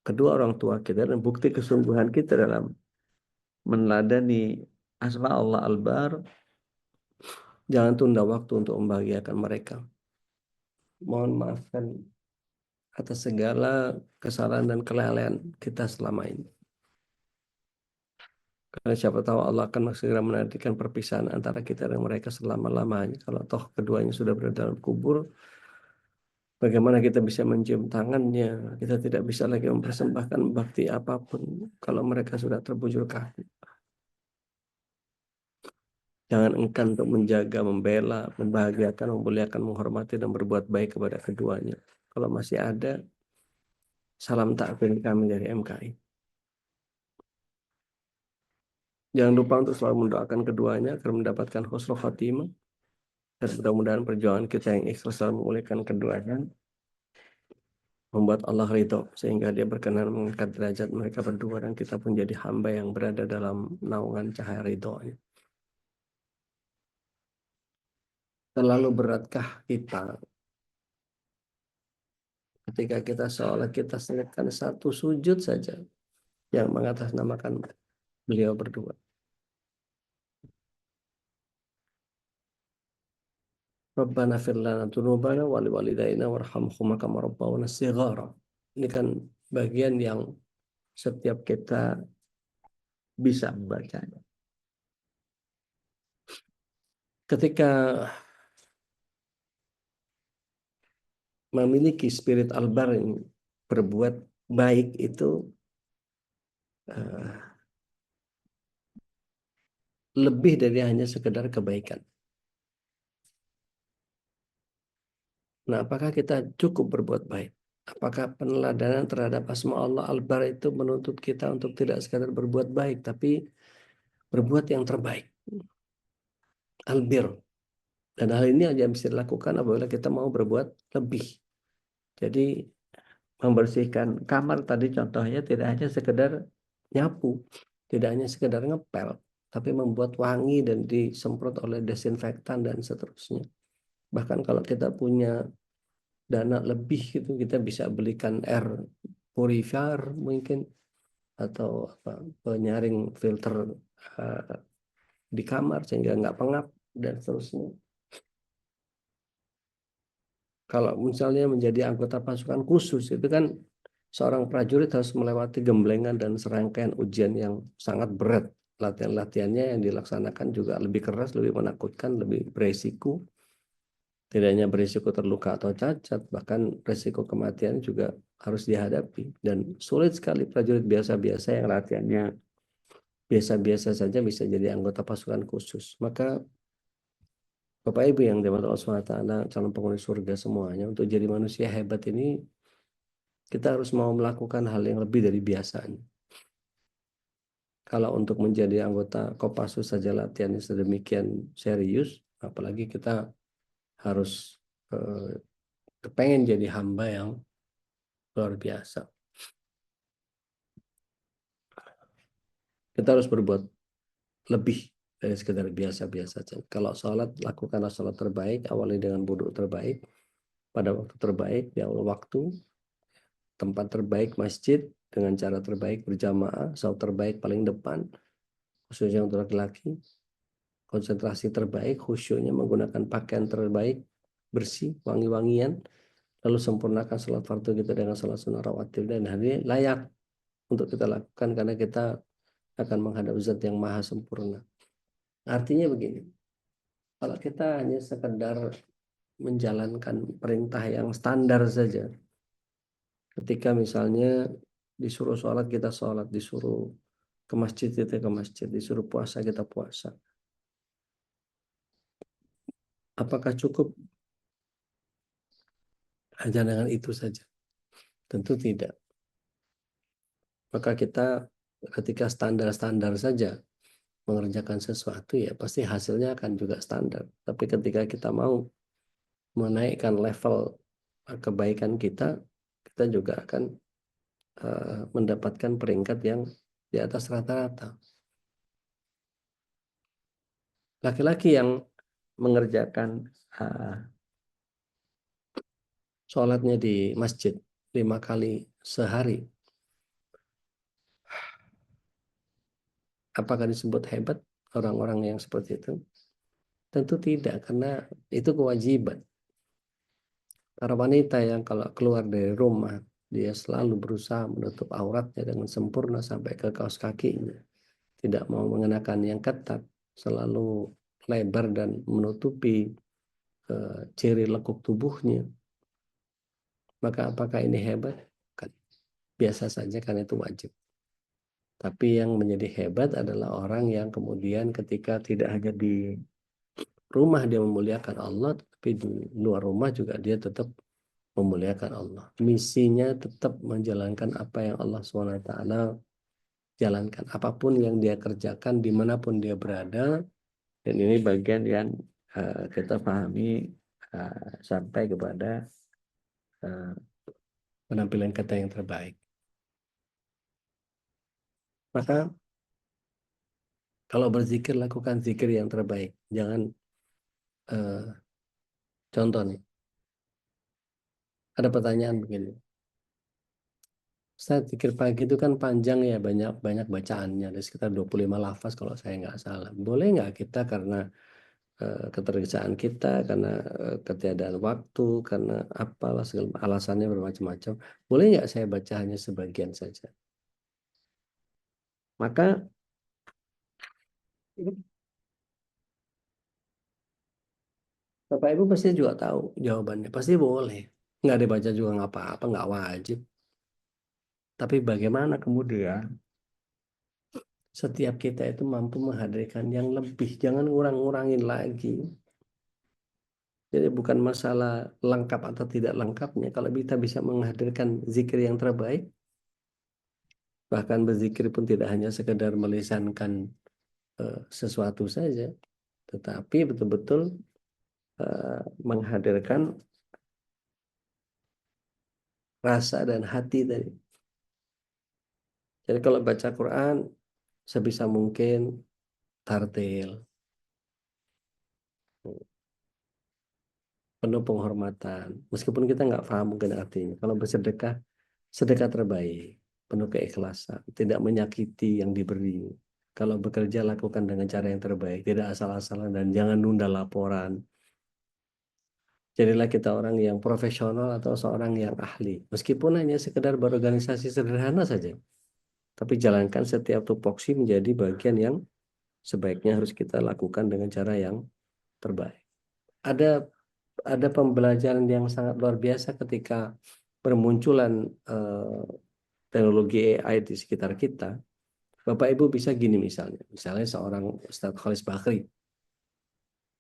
kedua orang tua kita dan bukti kesungguhan kita dalam meneladani asma Allah Al-Bar, jangan tunda waktu untuk membahagiakan mereka. Mohon maafkan atas segala kesalahan dan kelalaian kita selama ini. Karena siapa tahu Allah akan segera menantikan perpisahan antara kita dan mereka selama-lamanya. Kalau toh keduanya sudah berada dalam kubur, bagaimana kita bisa mencium tangannya? Kita tidak bisa lagi mempersembahkan bakti apapun kalau mereka sudah terbujur kaki. Jangan enggan untuk menjaga, membela, membahagiakan, memuliakan, menghormati, dan berbuat baik kepada keduanya. Kalau masih ada, salam takbir kami dari MKI. Jangan lupa untuk selalu mendoakan keduanya agar mendapatkan husnul khatimah. Dan mudah-mudahan perjuangan kita yang ikhlas dalam memulihkan keduanya membuat Allah ridho sehingga dia berkenan mengangkat derajat mereka berdua dan kita pun jadi hamba yang berada dalam naungan cahaya ridhonya. Terlalu beratkah kita ketika kita seolah kita selipkan satu sujud saja yang mengatasnamakan beliau berdua? Rabbana fir lana dzunubana wa liwalidayna warhamhuma kama rabbawna shighara. Ini kan bagian yang setiap kita bisa membacanya. Ketika memiliki spirit Al-Bar yang berbuat baik itu lebih dari hanya sekedar kebaikan. Nah, apakah kita cukup berbuat baik? Apakah peneladanan terhadap asma Allah Al-Bar itu menuntut kita untuk tidak sekadar berbuat baik, tapi berbuat yang terbaik? Al-Bir. Dan hal ini hanya bisa dilakukan apabila kita mau berbuat lebih. Jadi membersihkan kamar tadi contohnya tidak hanya sekedar nyapu, tidak hanya sekedar ngepel, tapi membuat wangi dan disemprot oleh desinfektan dan seterusnya. Bahkan kalau kita punya dana lebih gitu, kita bisa belikan air purifier mungkin atau penyaring filter di kamar sehingga nggak pengap dan seterusnya. Kalau misalnya menjadi anggota pasukan khusus itu kan seorang prajurit harus melewati gemblengan dan serangkaian ujian yang sangat berat. Latihan-latihannya yang dilaksanakan juga lebih keras, lebih menakutkan, lebih beresiko. Tidak hanya berisiko terluka atau cacat, bahkan risiko kematian juga harus dihadapi. Dan sulit sekali prajurit biasa-biasa yang latihannya biasa-biasa saja bisa jadi anggota pasukan khusus. Maka Bapak Ibu yang dirahmati Allah SWT, calon penghuni surga semuanya, untuk jadi manusia hebat ini, kita harus mau melakukan hal yang lebih dari biasanya. Kalau untuk menjadi anggota Kopassus saja latihannya sedemikian serius, apalagi kita harus kepengen jadi hamba yang luar biasa. Kita harus berbuat lebih dari sekedar biasa-biasa saja. Kalau sholat, lakukanlah sholat terbaik, awali dengan wudhu terbaik, pada waktu terbaik, di awal waktu. tempat terbaik masjid dengan cara terbaik berjamaah, saut terbaik paling depan, khususnya untuk laki-laki, konsentrasi terbaik, khusyuknya menggunakan pakaian terbaik, bersih, wangi-wangian, lalu sempurnakan sholat fardu kita dengan sholat sunnah rawatib, dan hari ini layak untuk kita lakukan karena kita akan menghadap zat yang maha sempurna. Artinya begini, kalau kita hanya sekedar menjalankan perintah yang standar saja, ketika misalnya disuruh sholat kita sholat, disuruh ke masjid kita ke masjid, disuruh puasa kita puasa, apakah cukup hanya dengan itu saja? Tentu tidak. Maka kita ketika standar-standar saja mengerjakan sesuatu, ya pasti hasilnya akan juga standar. Tapi ketika kita mau menaikkan level kebaikan kita, kita juga akan mendapatkan peringkat yang di atas rata-rata. Laki-laki yang mengerjakan sholatnya di masjid 5 kali sehari, apakah disebut hebat orang-orang yang seperti itu? Tentu tidak, karena itu kewajiban. Para wanita yang kalau keluar dari rumah, dia selalu berusaha menutup auratnya dengan sempurna sampai ke kaos kakinya. Tidak mau mengenakan yang ketat, selalu lebar dan menutupi ciri lekuk tubuhnya. Maka apakah ini hebat? Biasa saja, karena itu wajib. Tapi yang menjadi hebat adalah orang yang kemudian ketika tidak hanya di rumah dia memuliakan Allah, tapi di luar rumah juga dia tetap memuliakan Allah. Misinya tetap menjalankan apa yang Allah SWT jalankan. Apapun yang dia kerjakan, dimanapun dia berada. Dan ini bagian yang kita pahami sampai kepada penampilan kita yang terbaik. Maka kalau berzikir, lakukan zikir yang terbaik. Jangan contoh nih, ada pertanyaan begini, Ustaz, zikir pagi itu kan panjang ya, banyak bacaannya, ada sekitar 25 lafaz kalau saya nggak salah. Boleh nggak kita karena ketergesaan kita, karena ketiadaan waktu, karena apalah segala alasannya bermacam-macam, boleh nggak saya baca hanya sebagian saja? Maka Bapak Ibu pasti juga tahu jawabannya, pasti boleh. Nggak dibaca juga nggak apa-apa, nggak wajib. Tapi bagaimana kemudian setiap kita itu mampu menghadirkan yang lebih, jangan ngurang-ngurangin lagi. Jadi bukan masalah lengkap atau tidak lengkapnya. Kalau kita bisa menghadirkan zikir yang terbaik, bahkan berzikir pun tidak hanya sekedar melisankan sesuatu saja, tetapi betul-betul menghadirkan rasa dan hati tadi. Jadi kalau baca Quran, sebisa mungkin tartil, penuh penghormatan. Meskipun kita nggak paham mungkin artinya. Kalau bersedekah, sedekah terbaik, penuh keikhlasan, tidak menyakiti yang diberi. Kalau bekerja, lakukan dengan cara yang terbaik, tidak asal-asalan, dan jangan nunda laporan. Jadilah kita orang yang profesional atau seorang yang ahli. Meskipun hanya sekedar berorganisasi sederhana saja. Tapi jalankan setiap tupoksi menjadi bagian yang sebaiknya harus kita lakukan dengan cara yang terbaik. Ada pembelajaran yang sangat luar biasa ketika bermunculan teknologi AI di sekitar kita. Bapak Ibu bisa gini misalnya seorang Ustadz Khalis Bakri,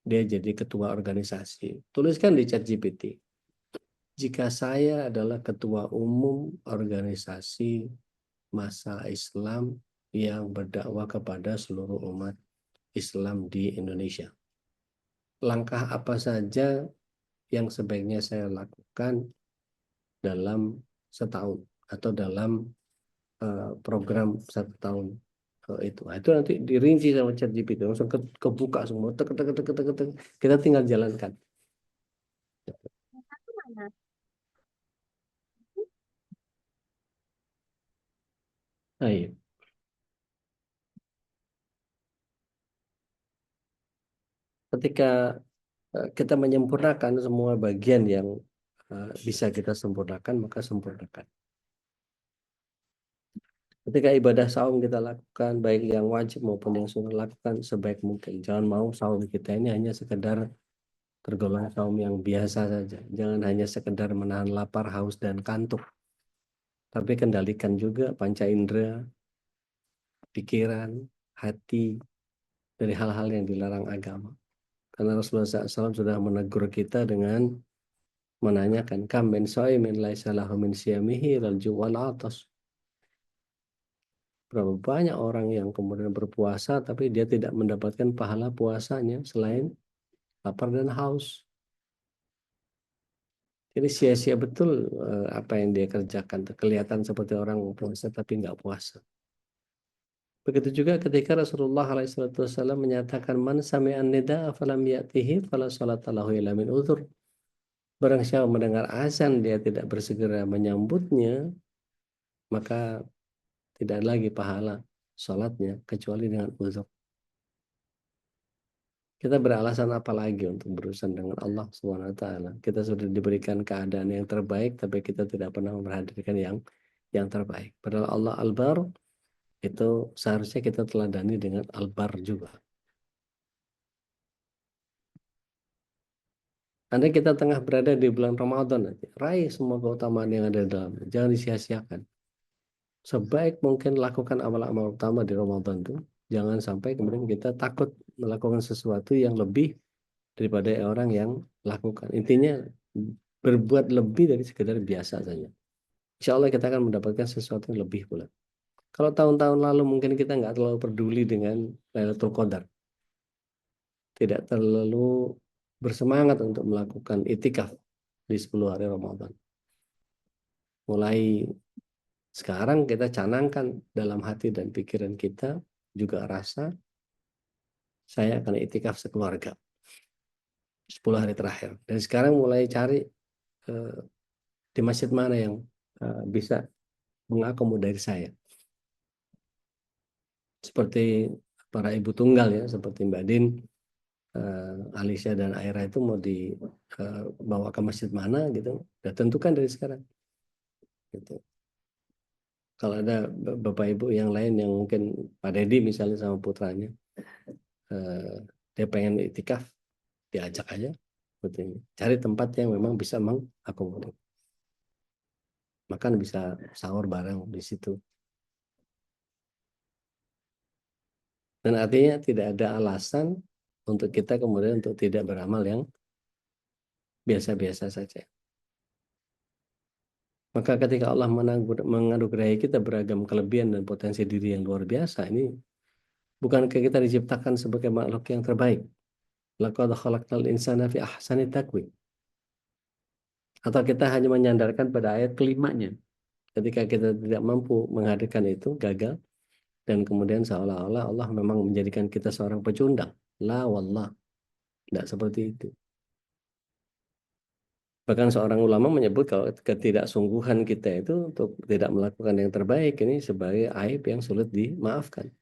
dia jadi ketua organisasi. Tuliskan di ChatGPT, jika saya adalah ketua umum organisasi massa Islam yang berdakwah kepada seluruh umat Islam di Indonesia, langkah apa saja yang sebaiknya saya lakukan dalam setahun atau dalam program 1 tahun itu. Nah, itu nanti dirinci sama ChatGPT, langsung kebuka semua, kita tinggal jalankan. Baik. Ketika kita menyempurnakan semua bagian yang bisa kita sempurnakan, maka sempurnakan. Ketika ibadah saum kita lakukan, baik yang wajib maupun yang sunnah, lakukan sebaik mungkin. Jangan mau saum kita ini hanya sekedar tergolong saum yang biasa saja. Jangan hanya sekedar menahan lapar, haus, dan kantuk. Tapi kendalikan juga panca indera, pikiran, hati, dari hal-hal yang dilarang agama. Karena Rasulullah SAW sudah menegur kita dengan menanyakan, kam min shaimin laisa lahu min siyamihi lal ju' wal 'atas. Berapa banyak orang yang kemudian berpuasa tapi dia tidak mendapatkan pahala puasanya selain lapar dan haus. Jadi sia-sia betul apa yang dia kerjakan. Kelihatan seperti orang puasa tapi nggak puasa. Begitu juga ketika Rasulullah SAW menyatakan, man sami'an nida'a falam ya'tihi fala salata lahu illa min udhur. Barang siapa mendengar azan dia tidak bersegera menyambutnya, maka tidak lagi pahala sholatnya kecuali dengan uzur. Kita beralasan apa lagi untuk berurusan dengan Allah Subhanahu wa taala? Kita sudah diberikan keadaan yang terbaik tapi kita tidak pernah memperhatikan yang terbaik. Padahal Allah Al-Bar, itu seharusnya kita teladani dengan Al-Bar juga. Andai kita tengah berada di bulan Ramadan nanti, raih semua keutamaan yang ada di dalamnya. Jangan disia-siakan. Sebaik mungkin lakukan amal-amal utama di Ramadan itu. Jangan sampai kemudian kita takut melakukan sesuatu yang lebih daripada orang yang lakukan. Intinya berbuat lebih dari sekedar biasa saja. Insya Allah kita akan mendapatkan sesuatu yang lebih pula. Kalau tahun-tahun lalu mungkin kita nggak terlalu peduli dengan Lailatul Qadar. Tidak terlalu bersemangat untuk melakukan itikaf di 10 hari Ramadan. Mulai sekarang kita canangkan dalam hati dan pikiran kita juga rasa saya akan itikaf sekeluarga 10 hari terakhir. Dan sekarang mulai cari di masjid mana yang bisa mengakomodasi saya. Seperti para ibu tunggal ya, seperti Mbak Din, Alicia dan Aira itu mau dibawa ke masjid mana gitu. Udah tentukan dari sekarang. Gitu. Kalau ada bapak ibu yang lain yang mungkin Pak Dedi misalnya sama putranya, dia pengen itikaf, diajak aja. Seperti ini. Cari tempat yang memang bisa mengakomodir. Makan bisa sahur bareng di situ. Dan artinya tidak ada alasan untuk kita kemudian untuk tidak beramal yang biasa-biasa saja. Maka ketika Allah menganugerahi kita beragam kelebihan dan potensi diri yang luar biasa, ini bukankah kita diciptakan sebagai makhluk yang terbaik? Laqad khalaqnal insana fi ahsani taqwim. Atau kita hanya menyandarkan pada ayat kelimanya. Ketika kita tidak mampu menghadirkan itu, gagal. Dan kemudian seolah-olah Allah memang menjadikan kita seorang pecundang. La wallah. Tidak seperti itu. Bahkan seorang ulama menyebut kalau ketidaksungguhan kita itu untuk tidak melakukan yang terbaik ini sebagai aib yang sulit dimaafkan.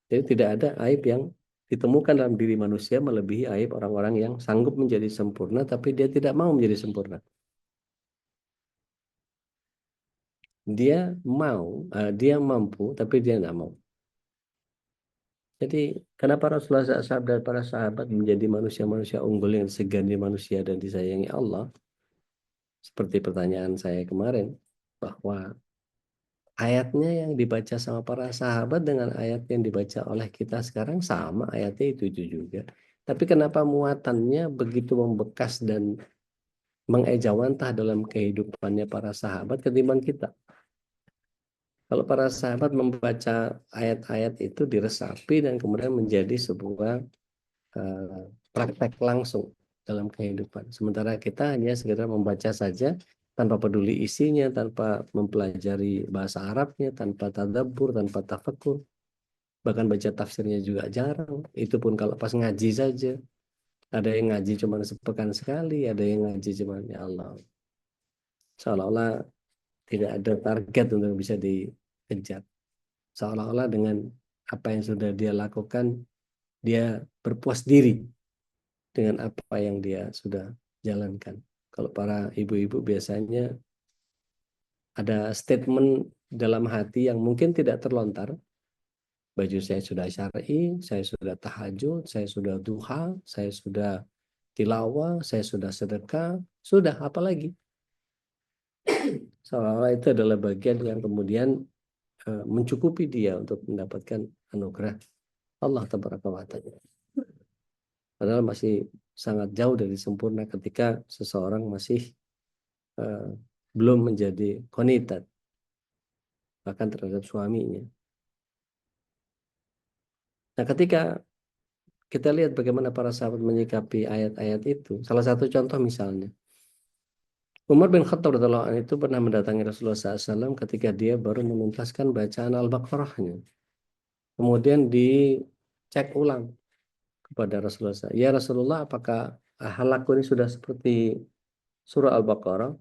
Jadi tidak ada aib yang ditemukan dalam diri manusia melebihi aib orang-orang yang sanggup menjadi sempurna tapi dia tidak mau menjadi sempurna. Dia mampu tapi dia tidak mau. Jadi kenapa Rasulullah SAW dan para sahabat menjadi manusia-manusia unggul yang disegani manusia dan disayangi Allah? Seperti pertanyaan saya kemarin, bahwa ayatnya yang dibaca sama para sahabat dengan ayat yang dibaca oleh kita sekarang sama, ayatnya itu juga. Tapi kenapa muatannya begitu membekas dan mengejawantah dalam kehidupannya para sahabat ketimbang kita? Kalau para sahabat membaca ayat-ayat itu diresapi dan kemudian menjadi sebuah praktek langsung dalam kehidupan. Sementara kita hanya sekedar membaca saja tanpa peduli isinya, tanpa mempelajari bahasa Arabnya, tanpa tadabbur, tanpa tafakkur. Bahkan baca tafsirnya juga jarang. Itu pun kalau pas ngaji saja. Ada yang ngaji cuma sepekan sekali, ada yang ngaji cuma ya Allah. Seolah-olah tidak ada target untuk bisa kejar. Seolah-olah dengan apa yang sudah dia lakukan, dia berpuas diri dengan apa yang dia sudah jalankan. Kalau para ibu-ibu biasanya ada statement dalam hati yang mungkin tidak terlontar. Baju saya sudah syar'i, saya sudah tahajud, saya sudah duha, saya sudah tilawah, saya sudah sedekah, sudah apa lagi? Seolah-olah itu adalah bagian yang kemudian mencukupi dia untuk mendapatkan anugerah Allah Tabaraka wa Ta'ala. Padahal masih sangat jauh dari sempurna ketika seseorang masih belum menjadi qanitat bahkan terhadap suaminya. Nah, ketika kita lihat bagaimana para sahabat menyikapi ayat-ayat itu, salah satu contoh misalnya, Umar bin Khattab radhiyallahu anhu itu pernah mendatangi Rasulullah SAW ketika dia baru menuntaskan bacaan Al-Baqarahnya. Kemudian dicek ulang kepada Rasulullah SAW. Ya Rasulullah, apakah halakku ini sudah seperti surah Al-Baqarah?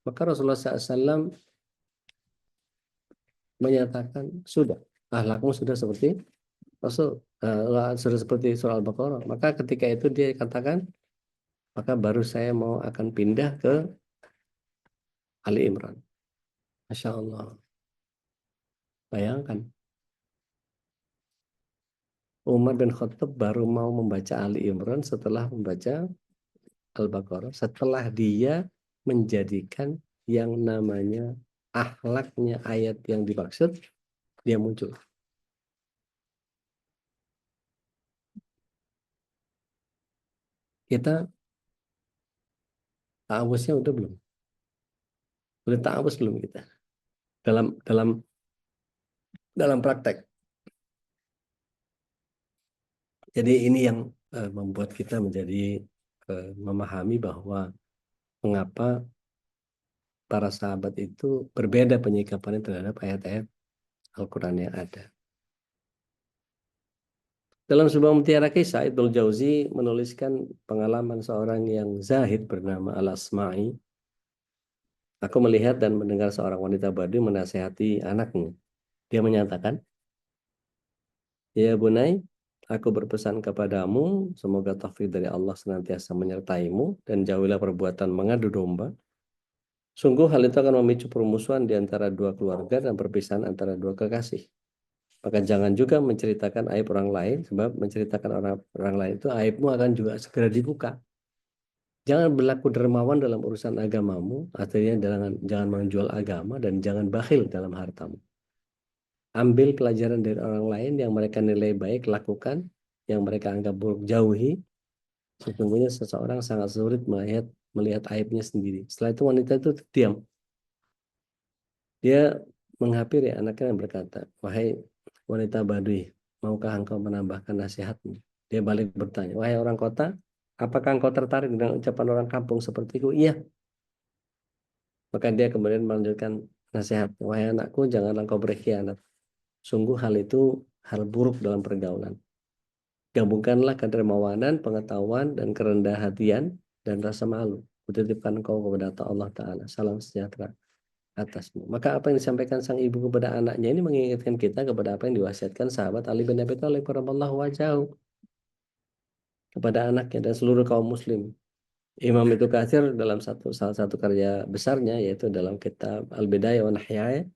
Maka Rasulullah SAW menyatakan, sudah, halakmu sudah seperti sudah seperti surah Al-Baqarah. Maka ketika itu dia katakan, maka baru saya mau akan pindah ke Ali Imran. Masya Allah. Bayangkan, Umar bin Khattab baru mau membaca Ali Imran setelah membaca Al-Baqarah, setelah dia menjadikan yang namanya akhlaknya ayat yang dimaksud, dia muncul. Kita ta'awusnya udah belum? Udah ta'awus belum kita? Dalam praktek. Jadi ini yang membuat kita menjadi memahami bahwa mengapa para sahabat itu berbeda penyikapannya terhadap ayat-ayat Al-Quran yang ada. Dalam sebuah mutiara kisah, Ibnu Jauzi menuliskan pengalaman seorang yang zahid bernama Al-Asma'i. Aku melihat dan mendengar seorang wanita Badui menasihati anaknya. Dia menyatakan, ya Bunai, aku berpesan kepadamu, semoga taufik dari Allah senantiasa menyertaimu dan jauhilah perbuatan mengadu domba. Sungguh hal itu akan memicu permusuhan di antara dua keluarga dan perpisahan antara dua kekasih. Maka jangan juga menceritakan aib orang lain, sebab menceritakan orang lain itu aibmu akan juga segera dibuka. Jangan berlaku dermawan dalam urusan agamamu, artinya jangan menjual agama dan jangan bakhil dalam hartamu. Ambil pelajaran dari orang lain yang mereka nilai baik, lakukan, yang mereka anggap buruk, jauhi. Sesungguhnya seseorang sangat sulit melihat aibnya sendiri. Setelah itu wanita itu diam. Dia menghampiri anaknya dan berkata, wahai wanita Badui, maukah engkau menambahkan nasihatmu? Dia balik bertanya, wahai orang kota, apakah engkau tertarik dengan ucapan orang kampung sepertiku? Iya. Maka dia kemudian melanjutkan nasihat, wahai anakku, janganlah engkau berkhianat. Sungguh hal itu hal buruk dalam pergaulan. Gabungkanlah kedermawanan, pengetahuan, dan kerendah hatian, dan rasa malu. Kutitipkan engkau kepada Allah Ta'ala. Salam sejahtera atasmu. Maka apa yang disampaikan sang ibu kepada anaknya ini mengingatkan kita kepada apa yang diwasiatkan sahabat Ali bin Abi Thalib radhiyallahu anhu kepada anaknya dan seluruh kaum muslim. Imam Ibnu Katsir dalam salah satu karya besarnya yaitu dalam kitab Al-Bidayah wa Nihayah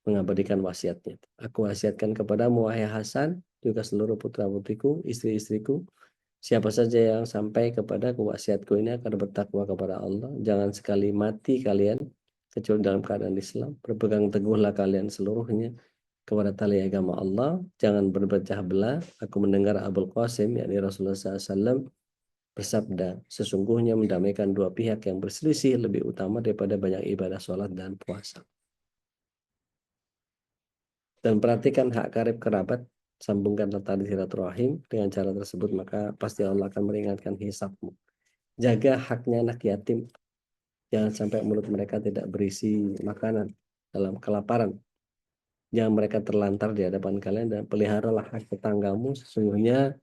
mengabadikan wasiatnya. Aku wasiatkan kepadamu wahai Hasan, juga seluruh putra-putriku, istri-istriku, siapa saja yang sampai kepada wasiatku ini akan bertakwa kepada Allah. Jangan sekali mati kalian kecuali dalam keadaan Islam. Berpegang teguhlah kalian seluruhnya kepada tali agama Allah. Jangan berpecah belah. Aku mendengar Abul Qasim, yakni Rasulullah SAW, bersabda, sesungguhnya mendamaikan dua pihak yang berselisih lebih utama daripada banyak ibadah sholat dan puasa. Dan perhatikan hak karib kerabat, sambungkanlah tali silaturahim. Dengan cara tersebut maka pasti Allah akan meringankan hisabmu. Jaga haknya anak yatim, jangan sampai mulut mereka tidak berisi makanan dalam kelaparan. Jangan mereka terlantar di hadapan kalian, dan peliharalah hak tetanggamu. Sesungguhnya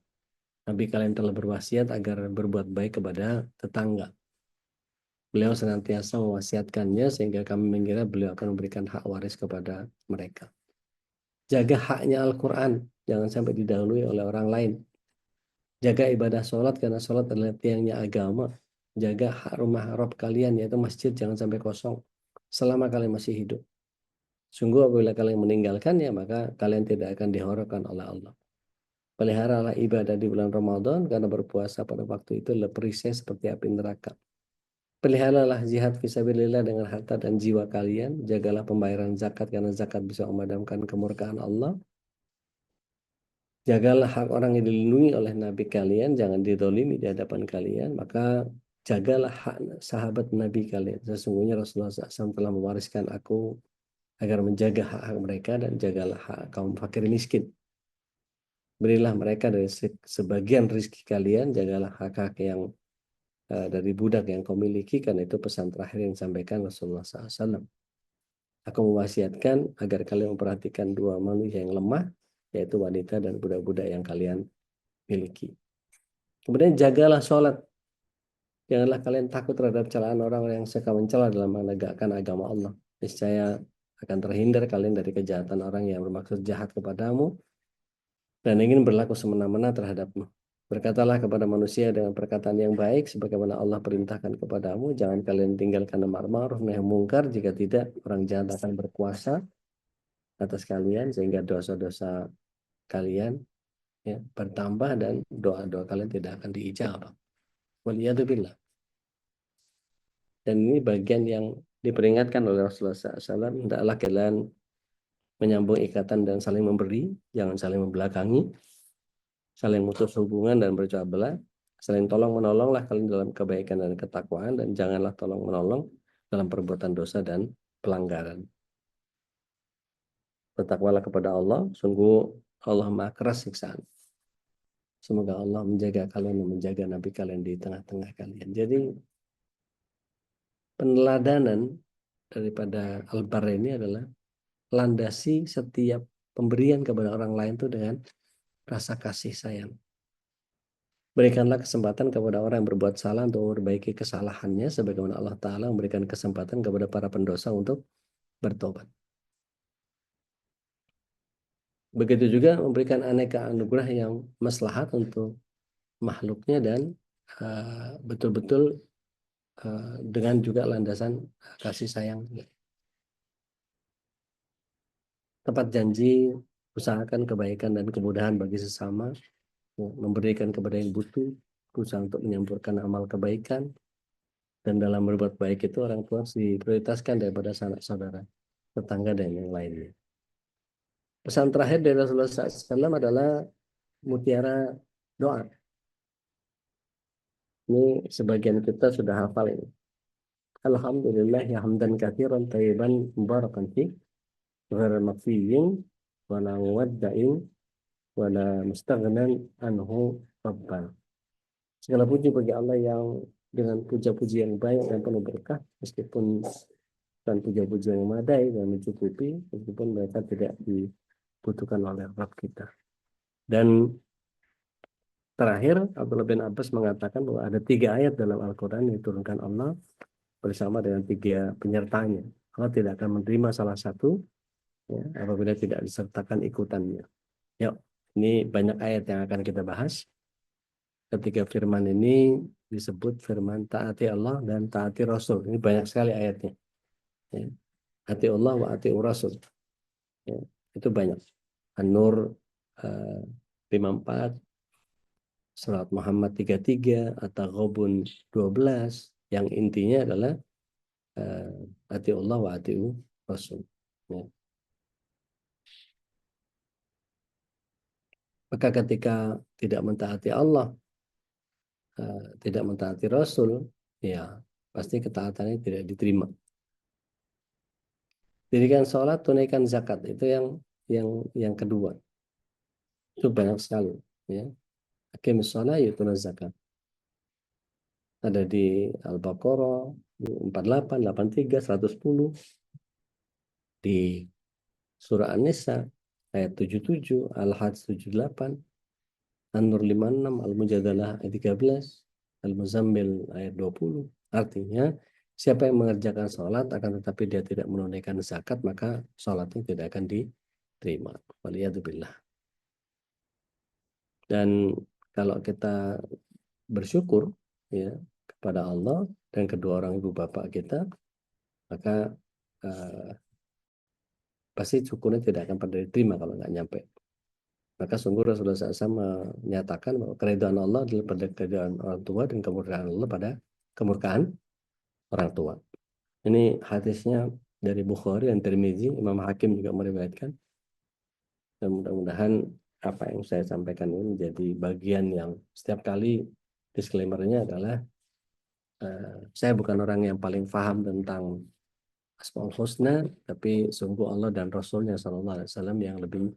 Nabi kalian telah berwasiat agar berbuat baik kepada tetangga. Beliau senantiasa mewasiatkannya sehingga kami mengira beliau akan memberikan hak waris kepada mereka. Jaga haknya Al-Quran, jangan sampai didahului oleh orang lain. Jaga ibadah sholat, karena sholat adalah tiangnya agama. Jaga hak rumah Rabb kalian, yaitu masjid, jangan sampai kosong selama kalian masih hidup. Sungguh apabila kalian meninggalkannya, maka kalian tidak akan dihororkan oleh Allah. Peliharalah ibadah di bulan Ramadan, karena berpuasa pada waktu itu adalah perisai seperti api neraka. Peliharalah jihad fisabilillah dengan harta dan jiwa kalian. Jagalah pembayaran zakat, karena zakat bisa memadamkan kemurkaan Allah. Jagalah hak orang yang dilindungi oleh Nabi kalian, jangan didolimi di hadapan kalian. Maka jagalah hak sahabat Nabi kalian. Sesungguhnya Rasulullah SAW telah mewariskan aku agar menjaga hak-hak mereka, dan jagalah hak kaum fakir miskin. Berilah mereka dari sebagian rezeki kalian, jagalah hak-hak yang dari budak yang kau miliki, karena itu pesan terakhir yang disampaikan Rasulullah SAW. Aku mewasiatkan agar kalian memperhatikan dua manusia yang lemah, yaitu wanita dan budak-budak yang kalian miliki. Kemudian jagalah sholat. Janganlah kalian takut terhadap celaan orang yang suka mencela dalam menegakkan agama Allah. Niscaya akan terhindar kalian dari kejahatan orang yang bermaksud jahat kepadamu dan ingin berlaku semena-mena terhadapmu. Berkatalah kepada manusia dengan perkataan yang baik, sebagaimana Allah perintahkan kepadamu. Jangan kalian tinggalkan amar ma'ruf nahi mungkar, jika tidak orang jahat akan berkuasa atas kalian, sehingga dosa-dosa kalian bertambah dan doa-doa kalian tidak akan diijabah. Waliyadzubillah. Dan ini bagian yang diperingatkan oleh Rasulullah SAW. Hendaklah kalian menyambung ikatan dan saling memberi, jangan saling membelakangi, saling memutus hubungan dan bercela belah, saling tolong menolonglah kalian dalam kebaikan dan ketakwaan, dan janganlah tolong menolong dalam perbuatan dosa dan pelanggaran. Bertakwalah kepada Allah, sungguh Allah maha keras siksaan. Semoga Allah menjaga kalian dan menjaga Nabi kalian di tengah-tengah kalian. Jadi peneladanan daripada Al-Barra ini adalah landasi setiap pemberian kepada orang lain itu dengan rasa kasih sayang. Berikanlah kesempatan kepada orang yang berbuat salah untuk memperbaiki kesalahannya, sebagaimana Allah Ta'ala memberikan kesempatan kepada para pendosa untuk bertobat. Begitu juga memberikan aneka anugerah yang maslahat untuk makhluknya, dan betul-betul dengan juga landasan kasih sayang. Tepat janji, usahakan kebaikan dan kemudahan bagi sesama, memberikan kepada yang butuh, berusaha untuk menyempurnakan amal kebaikan, dan dalam berbuat baik itu orang tua diprioritaskan daripada sanak saudara, tetangga, dan yang lainnya. Pesan terakhir dari Rasulullah SAW adalah mutiara doa. Ini sebagian kita sudah hafal ini. Alhamdulillah ya hamdan katsiran thayyiban mubarakan fi ghairu makfiyin wala muwadda'in wala mustaghnan anhu rabbana. Segala puji bagi Allah yang dengan puja-puji yang baik dan penuh berkah, meskipun dan puja-puji yang memadai dan mencukupi, meskipun mereka tidak dibutuhkan oleh Rabb kita. Dan terakhir, Abdullah bin Abbas mengatakan bahwa ada 3 ayat dalam Al-Quran yang diturunkan Allah bersama dengan 3 penyertanya. Allah tidak akan menerima salah satu apabila tidak disertakan ikutannya. Yuk, ini banyak ayat yang akan kita bahas. Ketika firman ini disebut firman taati Allah dan taati Rasul. Ini banyak sekali ayatnya. Ati Allah wa ati Rasul. Itu banyak. An-Nur 54, Surat Muhammad 33, At-Taghabun 12, yang intinya adalah ati Allah wa ati Rasul. Maka ketika tidak mentaati Allah, tidak mentaati Rasul, ya pasti ketaatannya tidak diterima. Dirikan sholat, tunaikan zakat, itu yang kedua. Itu banyak sekali, ya. Aqimus shalah yu'tunaz zakat. Ada di Al-Baqarah 48, 83, 110, di Surah An-Nisa ayat 77, Al-Hajj 78, An-Nur 56, Al-Mujadalah ayat 13, Al-Muzammil ayat 20. Artinya, siapa yang mengerjakan sholat akan tetapi dia tidak menunaikan zakat, maka sholatnya tidak akan terima. Waliyadzubillah. Dan kalau kita bersyukur ya kepada Allah dan kedua orang ibu bapak kita, maka pasti syukurnya tidak akan pernah diterima kalau nggak nyampe. Maka sungguh Rasulullah SAW menyatakan bahwa keridhaan Allah adalah pada keridhaan orang tua dan kemurkaan Allah pada kemurkaan orang tua. Ini hadisnya dari Bukhari dan Tirmizi, Imam Hakim juga meriwayatkan. Dan mudah-mudahan apa yang saya sampaikan ini menjadi bagian yang setiap kali disclaimer-nya adalah saya bukan orang yang paling paham tentang Asmaul Husna, tapi sungguh Allah dan Rasulnya SAW yang lebih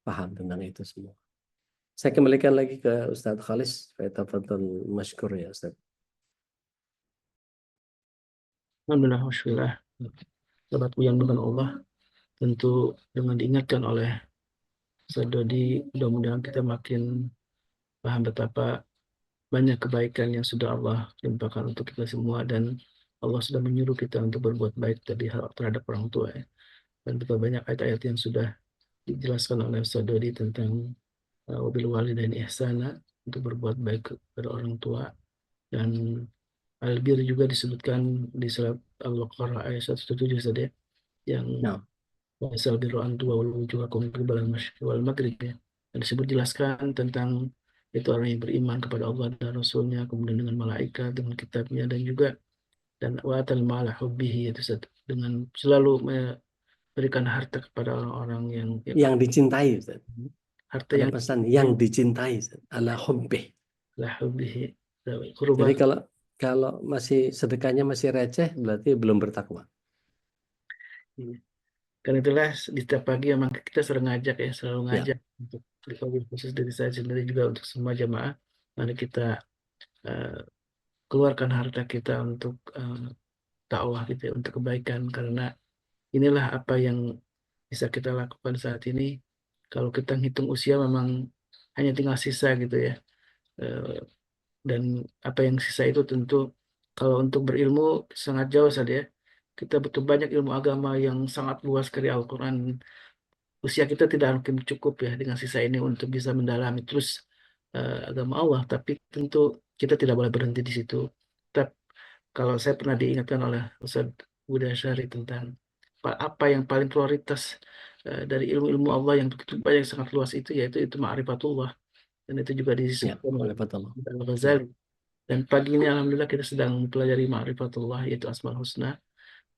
paham tentang itu semua. Saya kembalikan lagi ke Ustadz Khalis. Tafadhol masykur ya Ustadz. Alhamdulillah, wassalam. Sahabatku yang dengan Allah, tentu dengan diingatkan oleh Ustadz Dodi, mudah-mudahan kita makin paham betapa banyak kebaikan yang sudah Allah limpahkan untuk kita semua, dan Allah sudah menyuruh kita untuk berbuat baik terhadap orang tua ya. Dan betapa banyak ayat-ayat yang sudah dijelaskan oleh Ustadz Dodi tentang wabil walidaini ihsana, untuk berbuat baik kepada orang tua. Dan Al-Bir juga disebutkan di surat Al-Baqarah ayat 107 saja, yang wasal biru antu wal wujuhakum qibala al-masyriq wal maghrib ya. Dan disebut jelaskan tentang itu orang yang beriman kepada Allah dan Rasulnya, kemudian dengan malaikat, dengan kitabnya, dan juga dan wa'atal ma'ala hubbihi, itu dengan selalu memberikan harta kepada orang-orang yang dicintai Ustaz. Harta ada yang pesan yang dicintai Ustaz. Ala hubbih. La hubbihi. Jadi kalau masih sedekahnya masih receh berarti belum bertakwa. Karena itulah di setiap pagi memang kita selalu ngajak untuk khusus dari saya sendiri juga untuk semua jamaah, mari kita keluarkan harta kita untuk dakwah gitu ya, untuk kebaikan, karena inilah apa yang bisa kita lakukan saat ini. Kalau kita hitung usia memang hanya tinggal sisa gitu ya. Dan apa yang sisa itu tentu kalau untuk berilmu sangat jauh saja ya. Kita butuh banyak ilmu agama yang sangat luas dari Al-Quran. Usia kita tidak mungkin cukup ya dengan sisa ini untuk bisa mendalami terus agama Allah. Tapi tentu kita tidak boleh berhenti di situ. Tapi kalau saya pernah diingatkan oleh Ustaz Buddha Syari tentang apa yang paling prioritas dari ilmu-ilmu Allah yang begitu banyak sangat luas itu, yaitu ma'rifatullah. Dan itu juga disebutkan oleh Al-Ghazali. Dan pagi ini alhamdulillah kita sedang mempelajari ma'rifatullah, yaitu Asmaul Husna.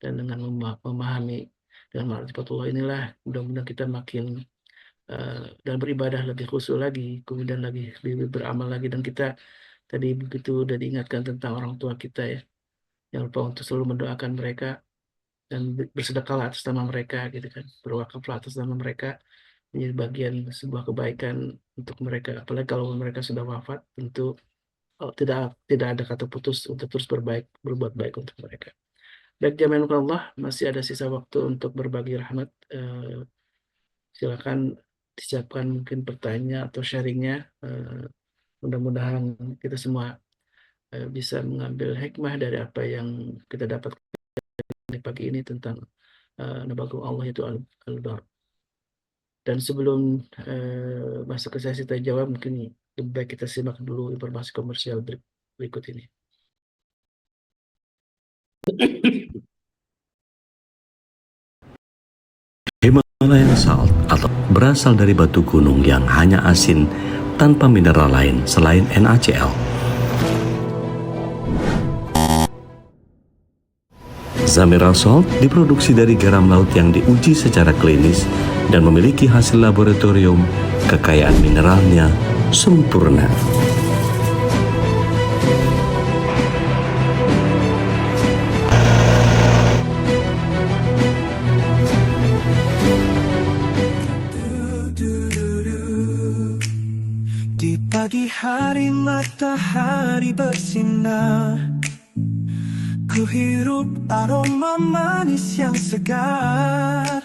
Dan dengan memahami dengan ma'rifatullah inilah mudah-mudahan kita makin dan beribadah lebih khusyuk lagi, kemudian lebih beramal lagi. Dan kita tadi begitu udah diingatkan tentang orang tua kita ya, jangan lupa untuk selalu mendoakan mereka dan bersedekahlah atas nama mereka gitu kan, berwakaflah atas nama mereka, menjadi bagian sebuah kebaikan untuk mereka. Apalagi kalau mereka sudah wafat, tentu tidak ada kata putus untuk terus berbuat baik untuk mereka. Baik jamaah Allah, masih ada sisa waktu untuk berbagi rahmat. Silakan disiapkan mungkin pertanyaan atau sharingnya. Mudah-mudahan kita semua bisa mengambil hikmah dari apa yang kita dapat di pagi ini tentang nabagu Allah itu al-bar. Dan sebelum masuk ke sesi tanya jawab, mungkin lebih baik kita simak dulu informasi komersial berikut ini. Himalayan Salt atau berasal dari batu gunung yang hanya asin tanpa mineral lain selain NaCl. Zamira Salt diproduksi dari garam laut yang diuji secara klinis dan memiliki hasil laboratorium. Kekayaan mineralnya sempurna. Di pagi hari matahari bersinar, ku hirup aroma manis yang segar.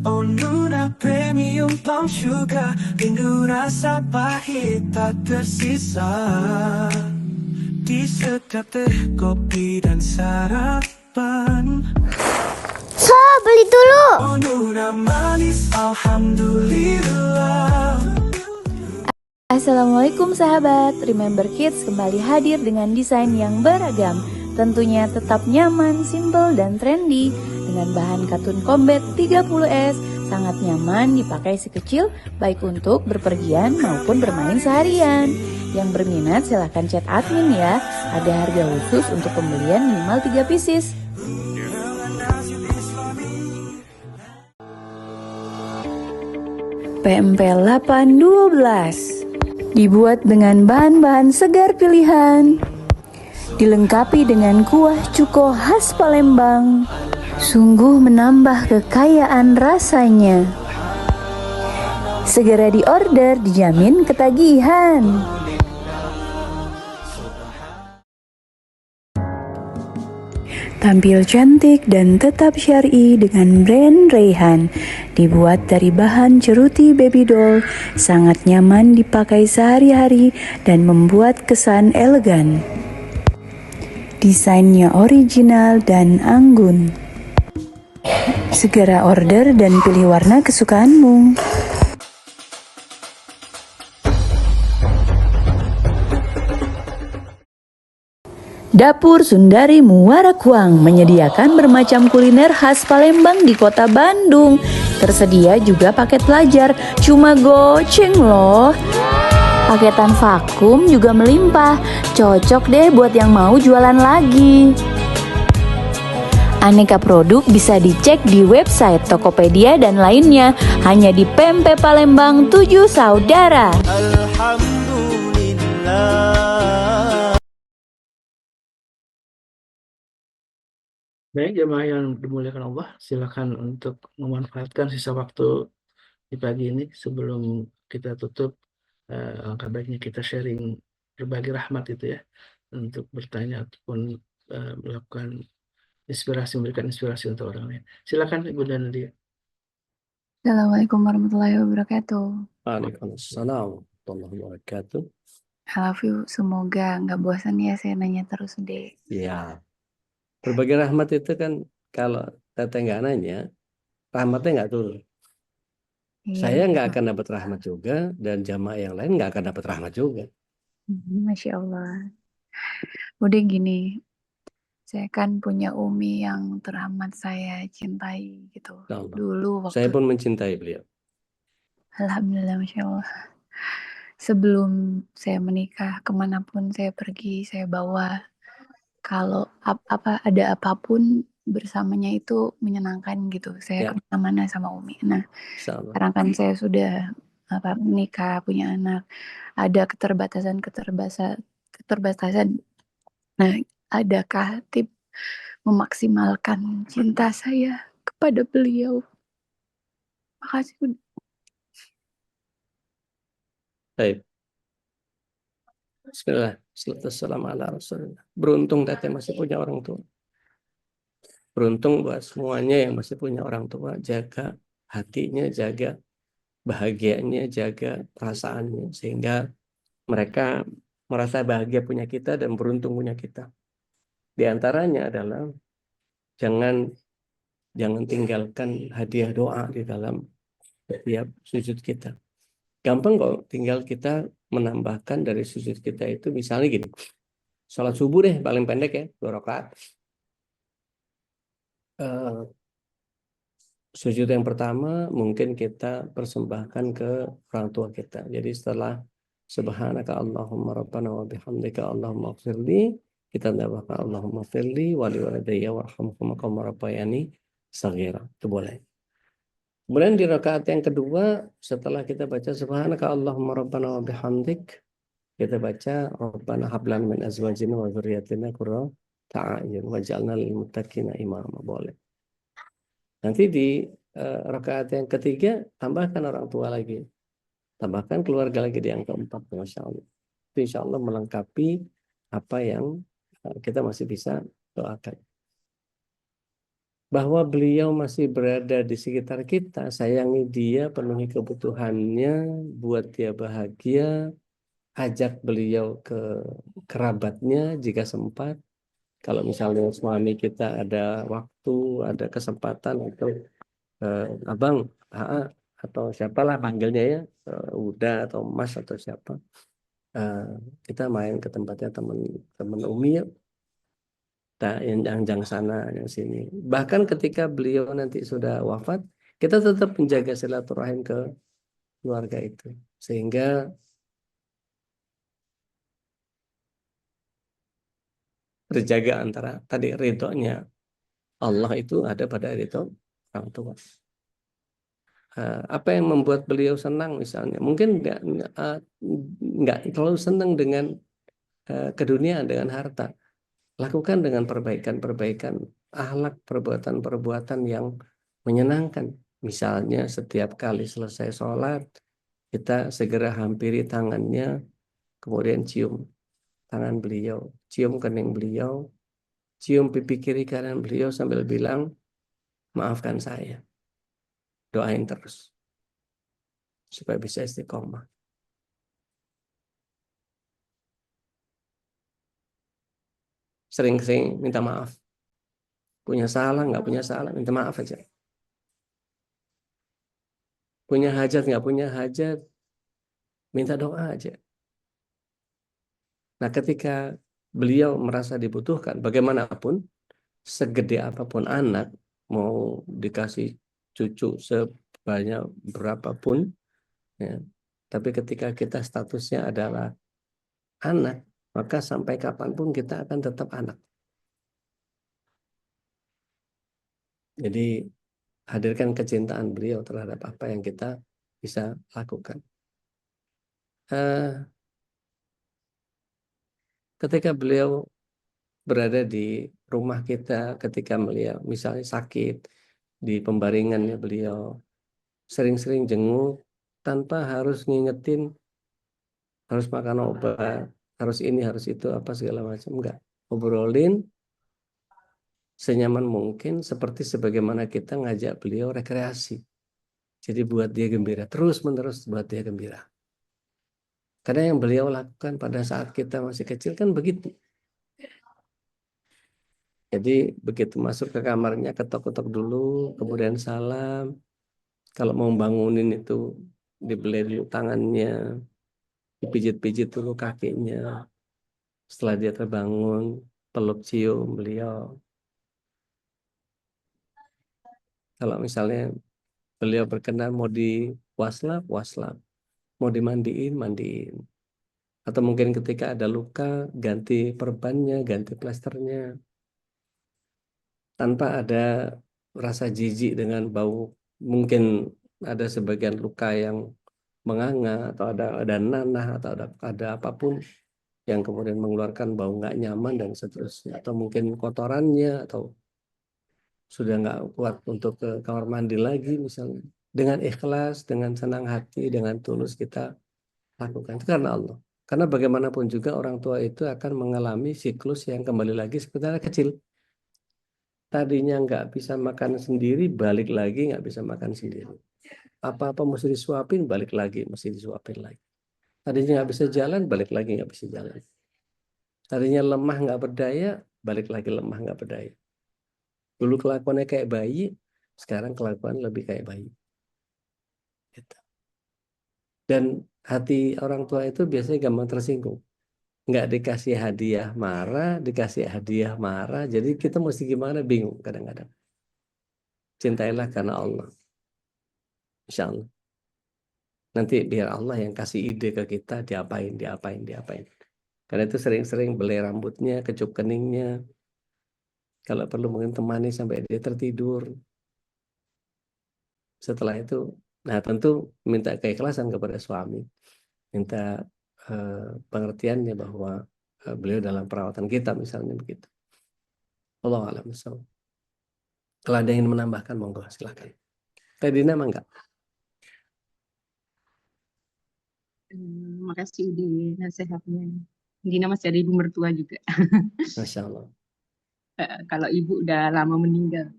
Oh Nuna Premium Palm Sugar, rindu rasa pahit tak tersisa. Di setiap teh kopi dan sarapan. Sob, beli dulu. Nuna manis, alhamdulillah. Assalamualaikum sahabat, Remember Kids kembali hadir dengan desain yang beragam. Tentunya tetap nyaman, simple, dan trendy. Dengan bahan katun combat 30S, sangat nyaman dipakai si kecil, baik untuk berpergian maupun bermain seharian. Yang berminat silahkan chat admin ya, ada harga khusus untuk pembelian minimal 3 pieces. PMP 812 dibuat dengan bahan-bahan segar pilihan, dilengkapi dengan kuah cuko khas Palembang, sungguh menambah kekayaan rasanya. Segera diorder, dijamin ketagihan. Tampil cantik dan tetap syar'i dengan brand Rayhan. Dibuat dari bahan ceruti baby doll, sangat nyaman dipakai sehari-hari dan membuat kesan elegan. Desainnya original dan anggun. Segera order dan pilih warna kesukaanmu. Dapur Sundari Muarakuang menyediakan bermacam kuliner khas Palembang di kota Bandung. Tersedia juga paket pelajar, cuma goceng loh. Paketan vakum juga melimpah, cocok deh buat yang mau jualan lagi. Aneka produk bisa dicek di website Tokopedia dan lainnya, hanya di PMP Palembang 7 Saudara. Alhamdulillah. Baik, jemaah yang dimuliakan Allah, silakan untuk memanfaatkan sisa waktu di pagi ini sebelum kita tutup. Langkah baiknya kita sharing berbagi rahmat itu ya, untuk bertanya ataupun melakukan inspirasi, memberikan inspirasi untuk orang lain. Silakan Ibu dan Nadia. Assalamualaikum warahmatullahi wabarakatuh. Waalaikumsalam warahmatullahi wabarakatuh. I love you, semoga nggak bosan ya saya nanya terus deh. Ya, berbagi rahmat itu kan kalau Teteh nggak nanya, rahmatnya nggak turun. Iya, Saya nggak akan dapat rahmat juga, dan jamaah yang lain nggak akan dapat rahmat juga. Masya Allah. Udah gini, saya kan punya Umi yang teramat saya cintai gitu. Ya Allah. Dulu Saya waktu pun mencintai beliau. Alhamdulillah, Masya Allah. Sebelum saya menikah, kemanapun saya pergi, saya bawa. Kalau ada apapun bersamanya itu menyenangkan gitu. Saya Ya. kemana-mana sama Umi. Nah, Insya Allah. sekarang kan saya sudah menikah, punya anak, ada keterbatasan. Nah, adakah tips memaksimalkan cinta saya kepada beliau? Makasih. Baik. Bismillah. Assalamualaikum. Beruntung Teteh masih punya orang tua. Beruntung buat semuanya yang masih punya orang tua. Jaga hatinya, jaga bahagianya, jaga perasaannya, sehingga mereka merasa bahagia punya kita dan beruntung punya kita. Di antaranya adalah jangan tinggalkan hadiah doa di dalam setiap sujud kita. Gampang kok, tinggal kita menambahkan dari sujud kita itu, misalnya gini, sholat subuh deh paling pendek ya, 2 rakaat. Sujud yang pertama mungkin kita persembahkan ke orang tua kita. Jadi setelah subhanaka Allahumma rabbana wa bihamdika Allahumma ighfirli, kita tambahkan Allahumma firli wa liwalidayya warhamhuma kama rabbayani shaghira. Itu boleh. Kemudian di rakaat yang kedua, setelah kita baca subhanaka Allahumma rabbana wa bihamdik, kita baca rabbana hab lana min azwajina wa dzurriyyatina qurrata a'yun waj'alna lil muttaqina imama. Boleh. Nanti di rakaat yang ketiga, tambahkan orang tua lagi, tambahkan keluarga lagi di yang keempat. Masya Allah. Itu insya Allah melengkapi apa yang kita masih bisa doakan. Bahwa beliau masih berada di sekitar kita, sayangi dia, penuhi kebutuhannya, buat dia bahagia, ajak beliau ke kerabatnya jika sempat, Kalau misalnya suami kita ada waktu, ada kesempatan atau abang, atau siapalah panggilnya ya, Uda atau Mas atau siapa, kita main ke tempatnya teman Umi ya, yang sana, yang sini. Bahkan ketika beliau nanti sudah wafat, kita tetap menjaga silaturahim ke keluarga itu, sehingga terjaga antara tadi ridhonya Allah itu ada pada ridho orang tua. Apa yang membuat beliau senang misalnya, mungkin nggak terlalu senang dengan keduniaan, dengan harta. Lakukan dengan perbaikan-perbaikan akhlak, perbuatan-perbuatan yang menyenangkan. Misalnya setiap kali selesai sholat, kita segera hampiri tangannya, kemudian cium tangan beliau, cium kening beliau, cium pipi kiri kanan beliau sambil bilang, maafkan saya. Doain terus supaya bisa istiqomah. Sering-sering minta maaf. Punya salah, nggak punya salah, minta maaf aja. Punya hajat, nggak punya hajat, minta doa aja. Nah, ketika beliau merasa dibutuhkan, bagaimanapun, segede apapun anak, mau dikasih cucu sebanyak berapapun, ya, tapi ketika kita statusnya adalah anak, maka sampai kapanpun kita akan tetap anak. Jadi hadirkan kecintaan beliau terhadap apa yang kita bisa lakukan. Ketika beliau berada di rumah kita, ketika beliau misalnya sakit, di pembaringannya beliau sering-sering jenguk tanpa harus ngingetin harus makan obat, harus ini, harus itu, apa segala macam. Enggak. Obrolin senyaman mungkin seperti sebagaimana kita ngajak beliau rekreasi. Jadi buat dia gembira, terus-menerus buat dia gembira. Karena yang beliau lakukan pada saat kita masih kecil kan begitu. Jadi begitu masuk ke kamarnya, ketok-ketok dulu, kemudian salam. Kalau mau bangunin itu dibelai dulu tangannya, dipijit-pijit dulu kakinya. Setelah dia terbangun, peluk cium beliau. Kalau misalnya beliau berkenan mau diwaslap, waslap. Mau dimandiin, mandiin. Atau mungkin ketika ada luka, ganti perbannya, ganti plasternya. Tanpa ada rasa jijik dengan bau. Mungkin ada sebagian luka yang menganga, atau ada nanah, atau ada apapun yang kemudian mengeluarkan bau nggak nyaman dan seterusnya. Atau mungkin kotorannya, atau sudah nggak kuat untuk ke kamar mandi lagi misalnya. Dengan ikhlas, dengan senang hati, dengan tulus kita lakukan. Itu karena Allah. Karena bagaimanapun juga orang tua itu akan mengalami siklus yang kembali lagi seperti anak kecil. Tadinya nggak bisa makan sendiri, balik lagi nggak bisa makan sendiri. Apa-apa mesti disuapin, balik lagi, mesti disuapin lagi. Tadinya nggak bisa jalan, balik lagi nggak bisa jalan. Tadinya lemah nggak berdaya, balik lagi lemah nggak berdaya. Dulu kelakuannya kayak bayi, sekarang kelakuan lebih kayak bayi. Gitu. Dan hati orang tua itu biasanya gampang tersinggung. Nggak dikasih hadiah marah, dikasih hadiah marah. Jadi kita mesti gimana, bingung kadang-kadang. Cintailah karena Allah. Insya Allah. Nanti biar Allah yang kasih ide ke kita, diapain. Karena itu sering-sering belai rambutnya, kecup keningnya. Kalau perlu mungkin temani sampai dia tertidur. Setelah itu, nah tentu minta keikhlasan kepada suami. Minta pengertiannya bahwa beliau dalam perawatan kita misalnya begitu. Allah a'lam bishawab. Kalau ada yang ingin menambahkan, monggo silakan. Dina mah enggak? Makasih Udi nasihatnya. Dina masih ada ibu mertua juga. Masya Allah. Kalau ibu udah lama meninggal.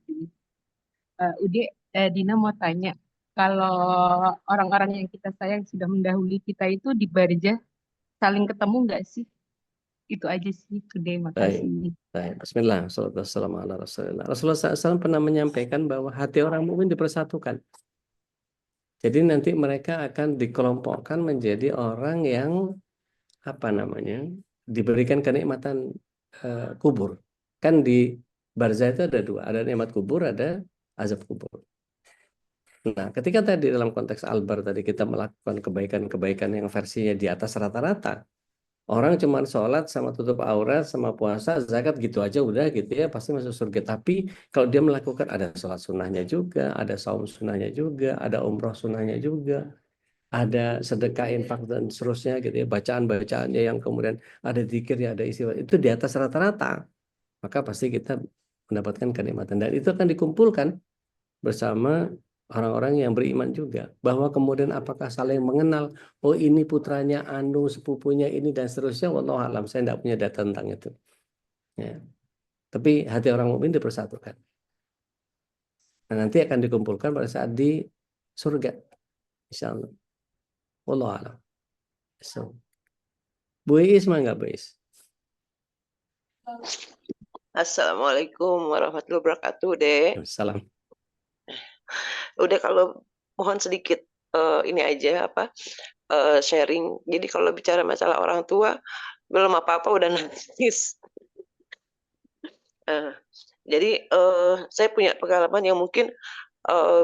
Udi, Dina mau tanya, kalau orang-orang yang kita sayang sudah mendahului kita itu di barjah saling ketemu nggak sih? Itu aja sih, Ude. Baik, Makasih. baik. Bismillah. Wassalamualaikum ala Rasulillah. Rasulullah SAW pernah menyampaikan bahwa hati orang mukmin dipersatukan. Jadi nanti mereka akan dikelompokkan menjadi orang yang apa namanya diberikan kenikmatan kubur. Kan di barzah itu ada dua, ada nikmat kubur, ada azab kubur. Nah, ketika tadi dalam konteks albar tadi kita melakukan kebaikan-kebaikan yang versinya di atas rata-rata, orang cuma sholat sama tutup aurat sama puasa zakat gitu aja udah gitu ya pasti masuk surga. Tapi kalau dia melakukan ada sholat sunnahnya juga, ada saum sunnahnya juga, ada umroh sunnahnya juga, ada sedekah infak dan seterusnya gitu ya, bacaan-bacaannya yang kemudian ada zikirnya, ada istighfar, itu di atas rata-rata, maka pasti kita mendapatkan kenikmatan dan itu akan dikumpulkan bersama orang-orang yang beriman juga, bahwa kemudian apakah saling mengenal, oh ini putranya anu, sepupunya ini dan seterusnya, wallahu alam, saya tidak punya data tentang itu ya. Tapi hati orang mukmin dipersatukan. Nah, nanti akan dikumpulkan pada saat di surga insyaallah, wallahu alam. So, Bu Iis mah nggak Bu Iis? Assalamualaikum warahmatullahi wabarakatuh, Dek. Salam. Udah kalau mohon sedikit ini aja sharing. Jadi kalau bicara masalah orang tua belum apa-apa udah nangis. Jadi saya punya pengalaman yang mungkin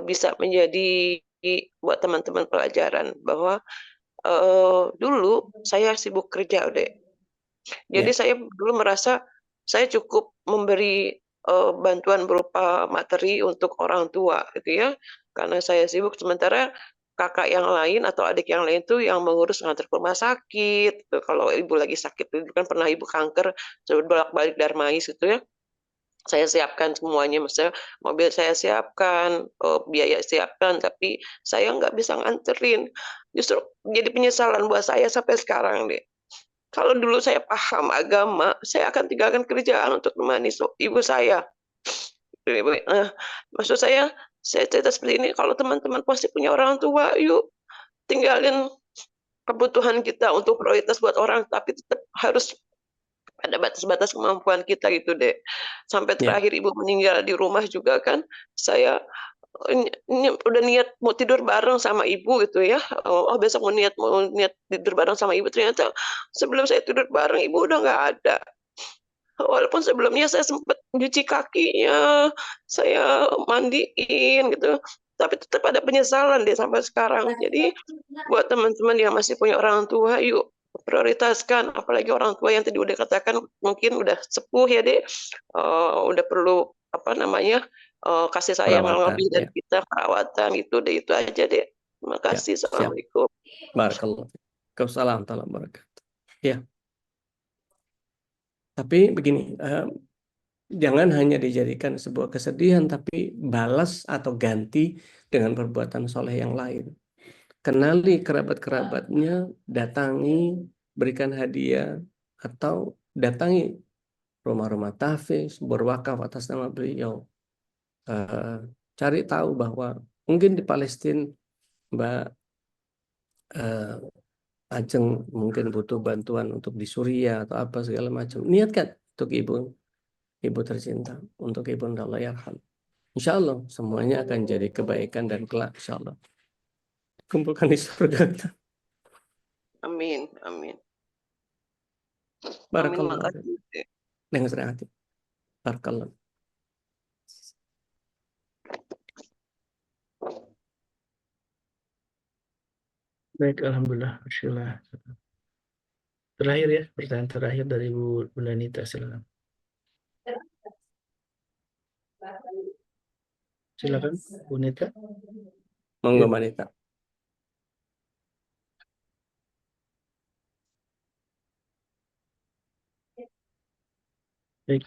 bisa menjadi buat teman-teman pelajaran bahwa dulu saya sibuk kerja, Dek. Jadi saya dulu merasa saya cukup memberi bantuan berupa materi untuk orang tua gitu ya. Karena saya sibuk, sementara kakak yang lain atau adik yang lain tuh yang mengurus ngantar ke rumah sakit. Gitu. Kalau ibu lagi sakit, itu kan pernah ibu kanker, bolak-balik Darmais gitu ya. Saya siapkan semuanya, maksudnya mobil saya siapkan, biaya siapkan, tapi saya nggak bisa nganterin. Justru jadi penyesalan buat saya sampai sekarang deh. Kalau dulu saya paham agama, saya akan tinggalkan kerjaan untuk menemani ibu saya. Nah, maksud saya cerita seperti ini, kalau teman-teman pasti punya orang tua, yuk tinggalin kebutuhan kita untuk prioritas buat orang, tapi tetap harus ada batas-batas kemampuan kita gitu deh. Sampai terakhir ibu meninggal di rumah juga kan, saya udah niat mau tidur bareng sama ibu gitu ya. Oh besok mau niat tidur bareng sama ibu, ternyata sebelum saya tidur bareng ibu udah nggak ada. Walaupun sebelumnya saya sempat nyuci kakinya, saya mandiin gitu, tapi tetap ada penyesalan deh sampai sekarang. Jadi buat teman-teman yang masih punya orang tua, yuk prioritaskan, apalagi orang tua yang tadi udah katakan mungkin udah sepuh ya dek, udah perlu kasih sayang yang lebih dari kita, perawatan gitu deh. Itu aja deh. Terima kasih. Assalamualaikum. Barakallah. Waalaikumsalam warahmatullahi wabarakatuh. Ya. Tapi begini, jangan hanya dijadikan sebuah kesedihan, tapi balas atau ganti dengan perbuatan soleh yang lain. Kenali kerabat-kerabatnya, datangi, berikan hadiah, atau datangi rumah-rumah tahfiz, berwakaf atas nama beliau. Cari tahu bahwa mungkin di Palestina Mbak Ajeng mungkin butuh bantuan untuk di Suriah atau apa segala macam. Niatkan untuk ibu tercinta, untuk ibu Allah yarham. Insya Allah semuanya akan jadi kebaikan dan kelak insya Allah kumpulkan di surga. Amin, amin. Barakallah. Dengan senang hati. Barakallah. Baik, alhamdulillah, masya. Terakhir ya, pertanyaan terakhir dari Bu Nita, silakan. Silakan, Bu Nita. Monggo, Mbak Nita. Baik,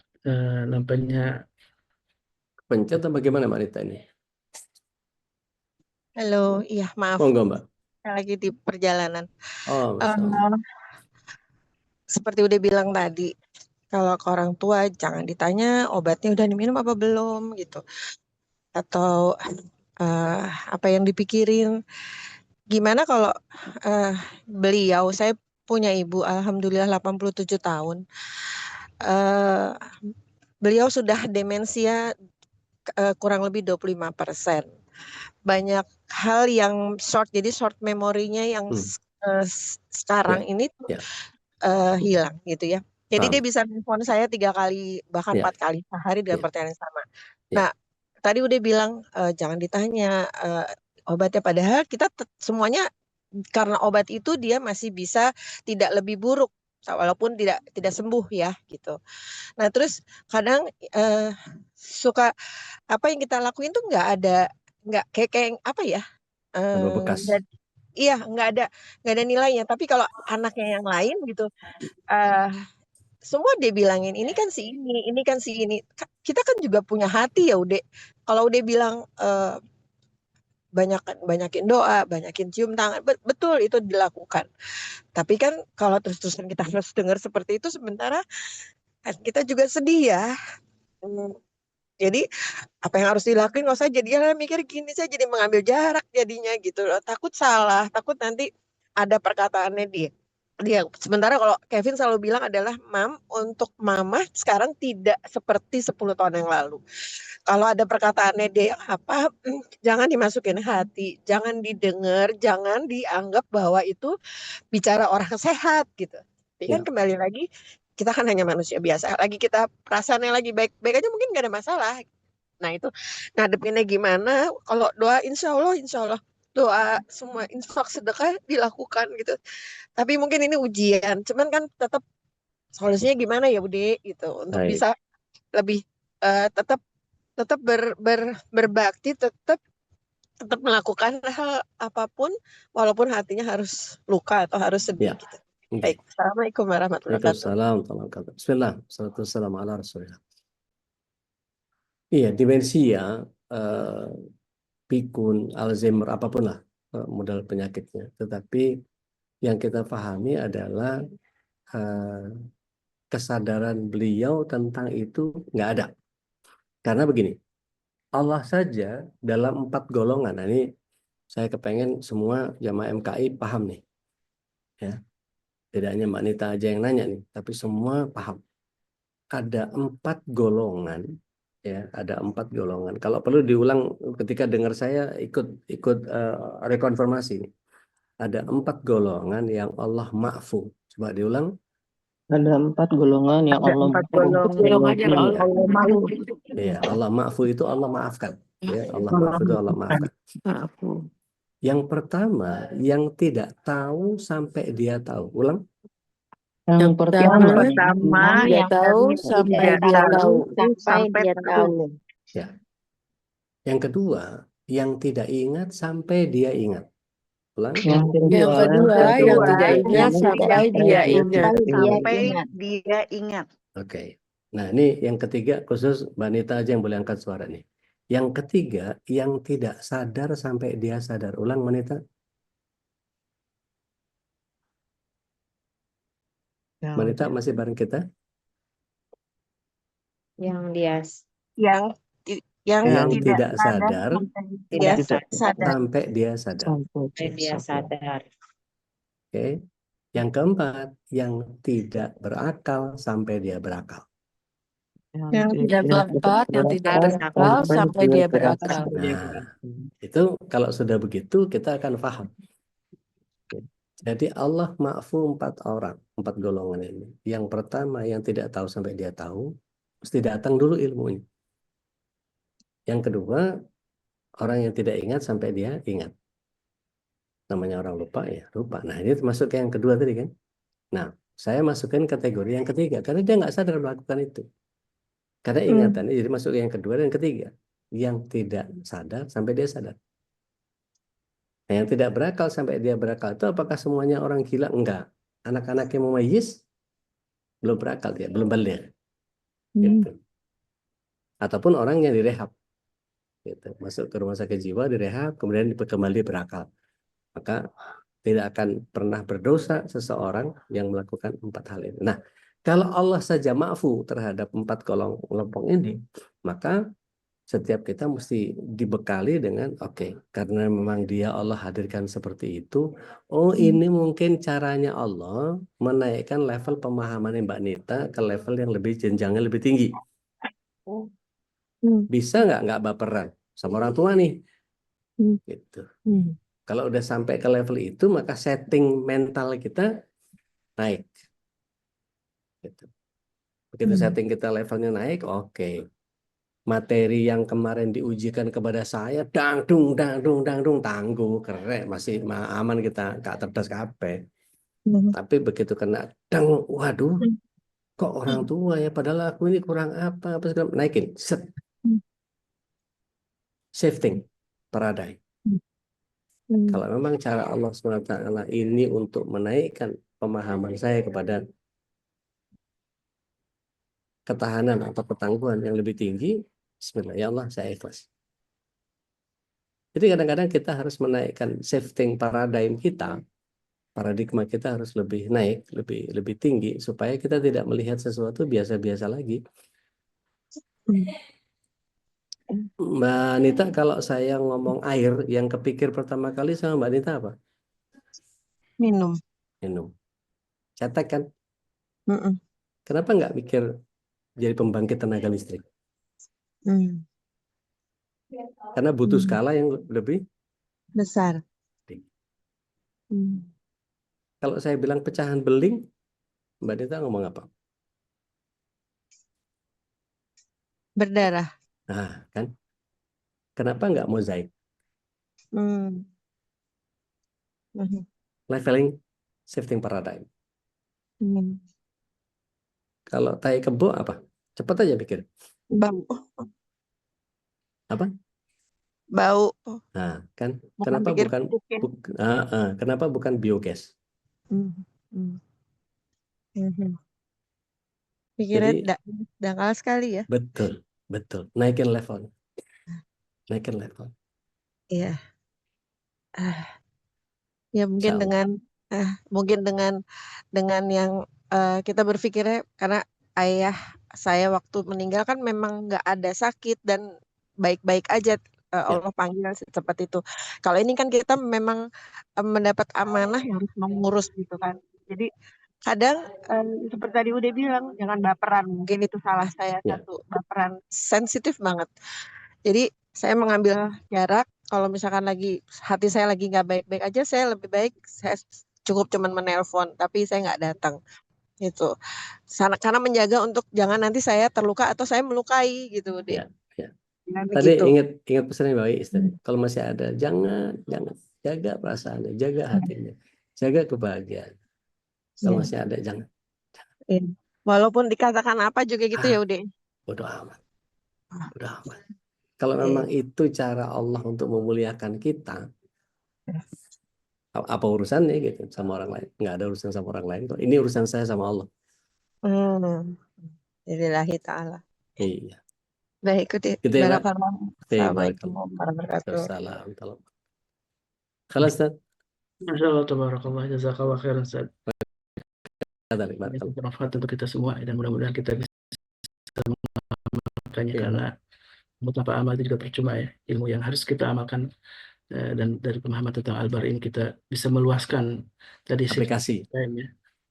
nampaknya pencet atau bagaimana Mbak Nita ini? Halo, iya maaf. Monggo, Mbak. Saya lagi di perjalanan. Oh, seperti udah bilang tadi, kalau ke orang tua jangan ditanya obatnya udah diminum apa belum gitu, atau apa yang dipikirin. Gimana kalau beliau, saya punya ibu, alhamdulillah 87 tahun. Eh, Beliau sudah demensia kurang lebih 25%. Banyak hal yang jadi short memorinya yang sekarang Ya, ini ya, hilang gitu ya. Jadi dia paham. bisa nelfon saya 3 kali, bahkan Ya, 4 kali sehari dengan ya, pertanyaan yang sama. ya, Nah, tadi udah bilang jangan ditanya obatnya, padahal kita semuanya karena obat itu dia masih bisa tidak lebih buruk walaupun tidak sembuh ya gitu. Nah, terus kadang suka apa yang kita lakuin tuh nggak kayak apa ya? berbekas. Iya, nggak ada nilainya. Tapi kalau anaknya yang lain gitu, semua dia bilangin ini kan si ini kan si ini. Kita kan juga punya hati ya, Ude. Kalau Ude bilang banyakin doa, banyakin cium tangan, betul itu dilakukan. Tapi kan kalau terus-terusan kita harus dengar seperti itu, sementara kan kita juga sedih ya. Jadi apa yang harus dilakuin nggak usah jadi mikir gini, saya jadi mengambil jarak jadinya gitu loh. Takut salah, takut nanti ada perkataannya dia. Sementara kalau Kevin selalu bilang adalah untuk mama sekarang tidak seperti 10 tahun yang lalu. Kalau ada perkataannya dia apa, jangan dimasukin hati, jangan didengar, jangan dianggap bahwa itu bicara orang sehat gitu. Tapi kan Ya, kembali lagi kita kan hanya manusia biasa. Lagi kita perasaannya lagi baik-baik aja mungkin nggak ada masalah. Nah itu ngadepinnya gimana? Kalau doa insya Allah doa semua infak sedekah dilakukan gitu. Tapi mungkin ini ujian. Cuman kan tetap solusinya gimana ya Bude gitu untuk baik. bisa lebih tetap tetap berbakti, tetap melakukan hal apapun walaupun hatinya harus luka atau harus sedih Ya, gitu. oke. Baik, Assalamualaikum warahmatullahi wabarakatuh. Waalaikumsalam warahmatullahi wabarakatuh. Bismillah, salatu wassalamu ala Rasulillah. Iya, demensia, pikun, Alzheimer, apapun lah model penyakitnya. Tetapi yang kita pahami adalah kesadaran beliau tentang itu nggak ada. Karena begini, Allah saja dalam 4 golongan. Nah, ini saya kepengen semua jamaah MKI paham nih. Ya, tidak hanya Mbak Nita aja yang nanya nih, tapi semua paham. Ada 4 golongan, ya, ada 4 golongan. Kalau perlu diulang ketika dengar saya ikut rekonfirmasi. Ada 4 golongan yang Allah ma'fu. Coba diulang. Ada 4 golongan yang Ada Allah 4 maafkan. Golongan yang yang Allah Allah mau. Ya, Allah ma'fu itu Allah maafkan. Ya, Allah ma'fu itu Allah maafkan. Maafku. Yang pertama, yang tidak tahu sampai dia tahu. Ulang. Yang pertama Dia tahu sampai dia tahu. sampai dia tahu. Ya. Yang kedua, yang tidak ingat sampai dia ingat. Ulang. Yang Yang kedua, yang tidak ingat sampai dia ingat. Sampai dia ingat. Oke. Nah, ini yang ketiga, khusus Mbak Nita aja yang boleh angkat suara nih. Yang ketiga, yang tidak sadar sampai dia sadar. Ulang, Mbak Nita. Mbak Nita masih bareng kita? Yang tidak sadar sampai dia sadar. Oke. Yang keempat, yang tidak berakal sampai dia berakal. Yang keempat, yang tidak berakal sampai dia berakal. Nah, itu kalau sudah begitu kita akan paham. Jadi Allah ma'fu 4 orang, 4 golongan ini. Yang pertama yang tidak tahu sampai dia tahu, mesti datang dulu ilmunya. Yang kedua, orang yang tidak ingat sampai dia ingat. Namanya orang lupa ya lupa. Nah, ini termasuk yang kedua tadi kan. Nah, saya masukkan kategori yang ketiga karena dia nggak sadar melakukan itu. Karena ingatannya jadi masuk yang kedua dan ketiga. Yang tidak sadar sampai dia sadar. Nah, yang tidak berakal sampai dia berakal itu apakah semuanya orang gila? Enggak. Anak-anak yang mumayyiz belum berakal dia, belum balik. Gitu. Ataupun orang yang direhab. Gitu. Masuk ke rumah sakit jiwa, direhab, kemudian kembali berakal. Maka tidak akan pernah berdosa seseorang yang melakukan 4 hal ini. Nah, kalau Allah saja ma'fu terhadap 4 kelompok ini, maka Setiap kita mesti dibekali dengan oke, karena memang dia Allah hadirkan seperti itu. Oh, ini mungkin caranya Allah menaikkan level pemahaman Mbak Nita ke level yang lebih jenjangnya lebih tinggi. Bisa nggak baperan sama orang tua nih? Gitu. Kalau udah sampai ke level itu, maka setting mental kita naik. Gitu. Begitu setting kita levelnya naik, oke. Materi yang kemarin diujikan kepada saya, dangdung, tangguh, keren, masih aman kita, gak cerdas kabeh. Tapi begitu kena dang, waduh, kok orang tua ya, padahal aku ini kurang apa segala, naikin, set. Shifting, paradigm. Kalau memang cara Allah SWT ini untuk menaikkan pemahaman saya kepada ketahanan atau ketangguhan yang lebih tinggi, bismillah, ya Allah, saya ikhlas. Jadi kadang-kadang kita harus menaikkan shifting paradigm kita, paradigma kita harus lebih naik, lebih tinggi, supaya kita tidak melihat sesuatu biasa-biasa lagi. Mbak Nita, kalau saya ngomong air, yang kepikir pertama kali sama Mbak Nita apa? Minum. Cetek kan? Kenapa nggak mikir jadi pembangkit tenaga listrik? Karena butuh skala yang lebih besar. Kalau saya bilang pecahan beling, Mbak Nita ngomong apa? Berdarah. Nah, kan? Kenapa nggak mozaik? Leveling, shifting paradigm. Kalau tai kebo apa? Cepat aja pikir. Bau. Apa? Bau. Nah, kan? Bukan Kenapa bukan biogas? Pikirnya dangkal sekali ya. Betul. Naikin level. Iya. Ya mungkin dengan yang kita berpikirnya, karena ayah saya waktu meninggal kan memang nggak ada sakit dan baik-baik aja, Allah panggil seperti itu. Kalau ini kan kita memang mendapat amanah yang harus mengurus gitu kan. Jadi kadang seperti tadi udah bilang, jangan baperan. Mungkin itu salah saya satu, baperan, sensitif banget. Jadi saya mengambil jarak. Kalau misalkan hati saya lagi nggak baik-baik aja, saya lebih baik saya cukup cuman menelpon, tapi saya nggak datang. Gitu. Karena menjaga untuk jangan nanti saya terluka atau saya melukai gitu deh. Tadi ingat pesannya Mbak Istri. Kalau masih ada, jangan jaga perasaannya, jaga hatinya, jaga kebahagiaan. Kalau masih ada, jangan. Walaupun dikatakan apa juga gitu ya udah. Bodoh amat. Kalau memang itu cara Allah untuk memuliakan kita, apa urusannya gitu sama orang lain? Nggak ada urusan sama orang lain. Ini urusan saya sama Allah. Lillahi ta'ala. Iya. Baik, ikuti. Assalamualaikum warahmatullahi wabarakatuh. Khalas, Ustaz? Masyaallah, tabarakallah, jazakallah khairan, Ustaz. Bermanfaat untuk kita semua dan mudah-mudahan kita bisa mengamalkannya, karena tanpa amal itu juga percuma ya. Ilmu yang harus kita amalkan, dan dari pemahaman tentang Al-Bar ini kita bisa meluaskan dari aplikasi,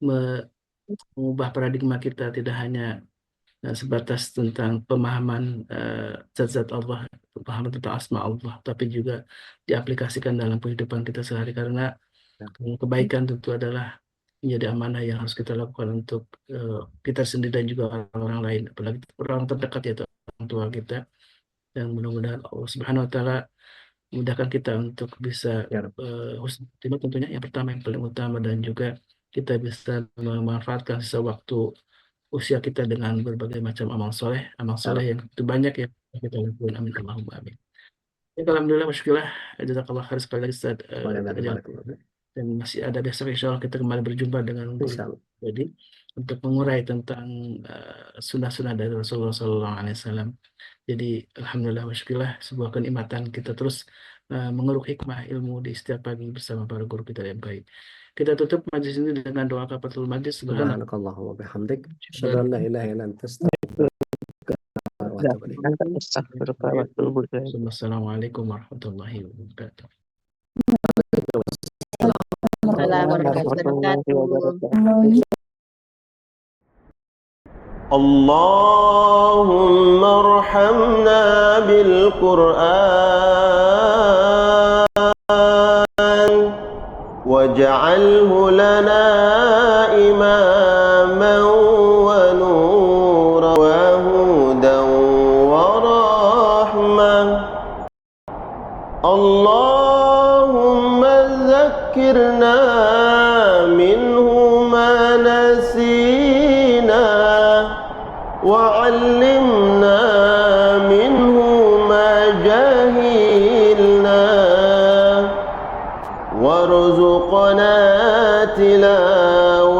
mengubah paradigma kita, tidak hanya sebatas tentang pemahaman zat-zat Allah, pemahaman tentang asma Allah, tapi juga diaplikasikan dalam kehidupan kita sehari, karena kebaikan tentu adalah menjadi amanah yang harus kita lakukan untuk kita sendiri dan juga orang lain, apalagi orang terdekat, yaitu orang tua kita. Dan mudah-mudahan Allah Subhanahu wa Ta'ala memudahkan kita untuk bisa husnul khotimah, tentunya yang pertama, yang paling utama, dan juga kita bisa memanfaatkan sisa waktu usia kita dengan berbagai macam amal soleh yang itu banyak ya kita lakukan. Amin Allahumma amin. Alhamdulillah, masyaAllah, jazakallah khair sekali lagi, Ustaz. Dan masih ada besok, insya Allah kita kembali berjumpa dengan jadi untuk mengurai tentang sunnah-sunnah dari Rasulullah SAW. Jadi alhamdulillah, masyaAllah, sebuah kenikmatan kita terus mengeruk hikmah ilmu di setiap pagi bersama para guru kita yang baik. Kita tutup majlis ini dengan doa kafaratul majlis. Subhanakallahumma bihamdik, asyhadu an la ilaha illa anta, astaghfiruka wa wabarakatuh. Astaghfirullah wa atubu ilaik. Assalamualaikum warahmatullahi wabarakatuh. Assalamualaikum warahmatullahi wabarakatuh. اللهم ارحمنا بالقرآن واجعله لنا إماما ونورا وهدى ورحمة اللهم ذكرنا منه ما نسينا وعلمنا منه ما جهلنا وارزقنا تلاوته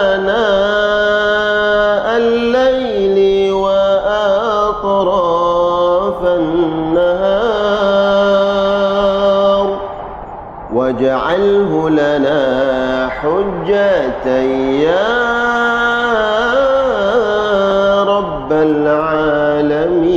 آناء الليل وأطراف النهار واجعله لنا حجة يا رب العالمين.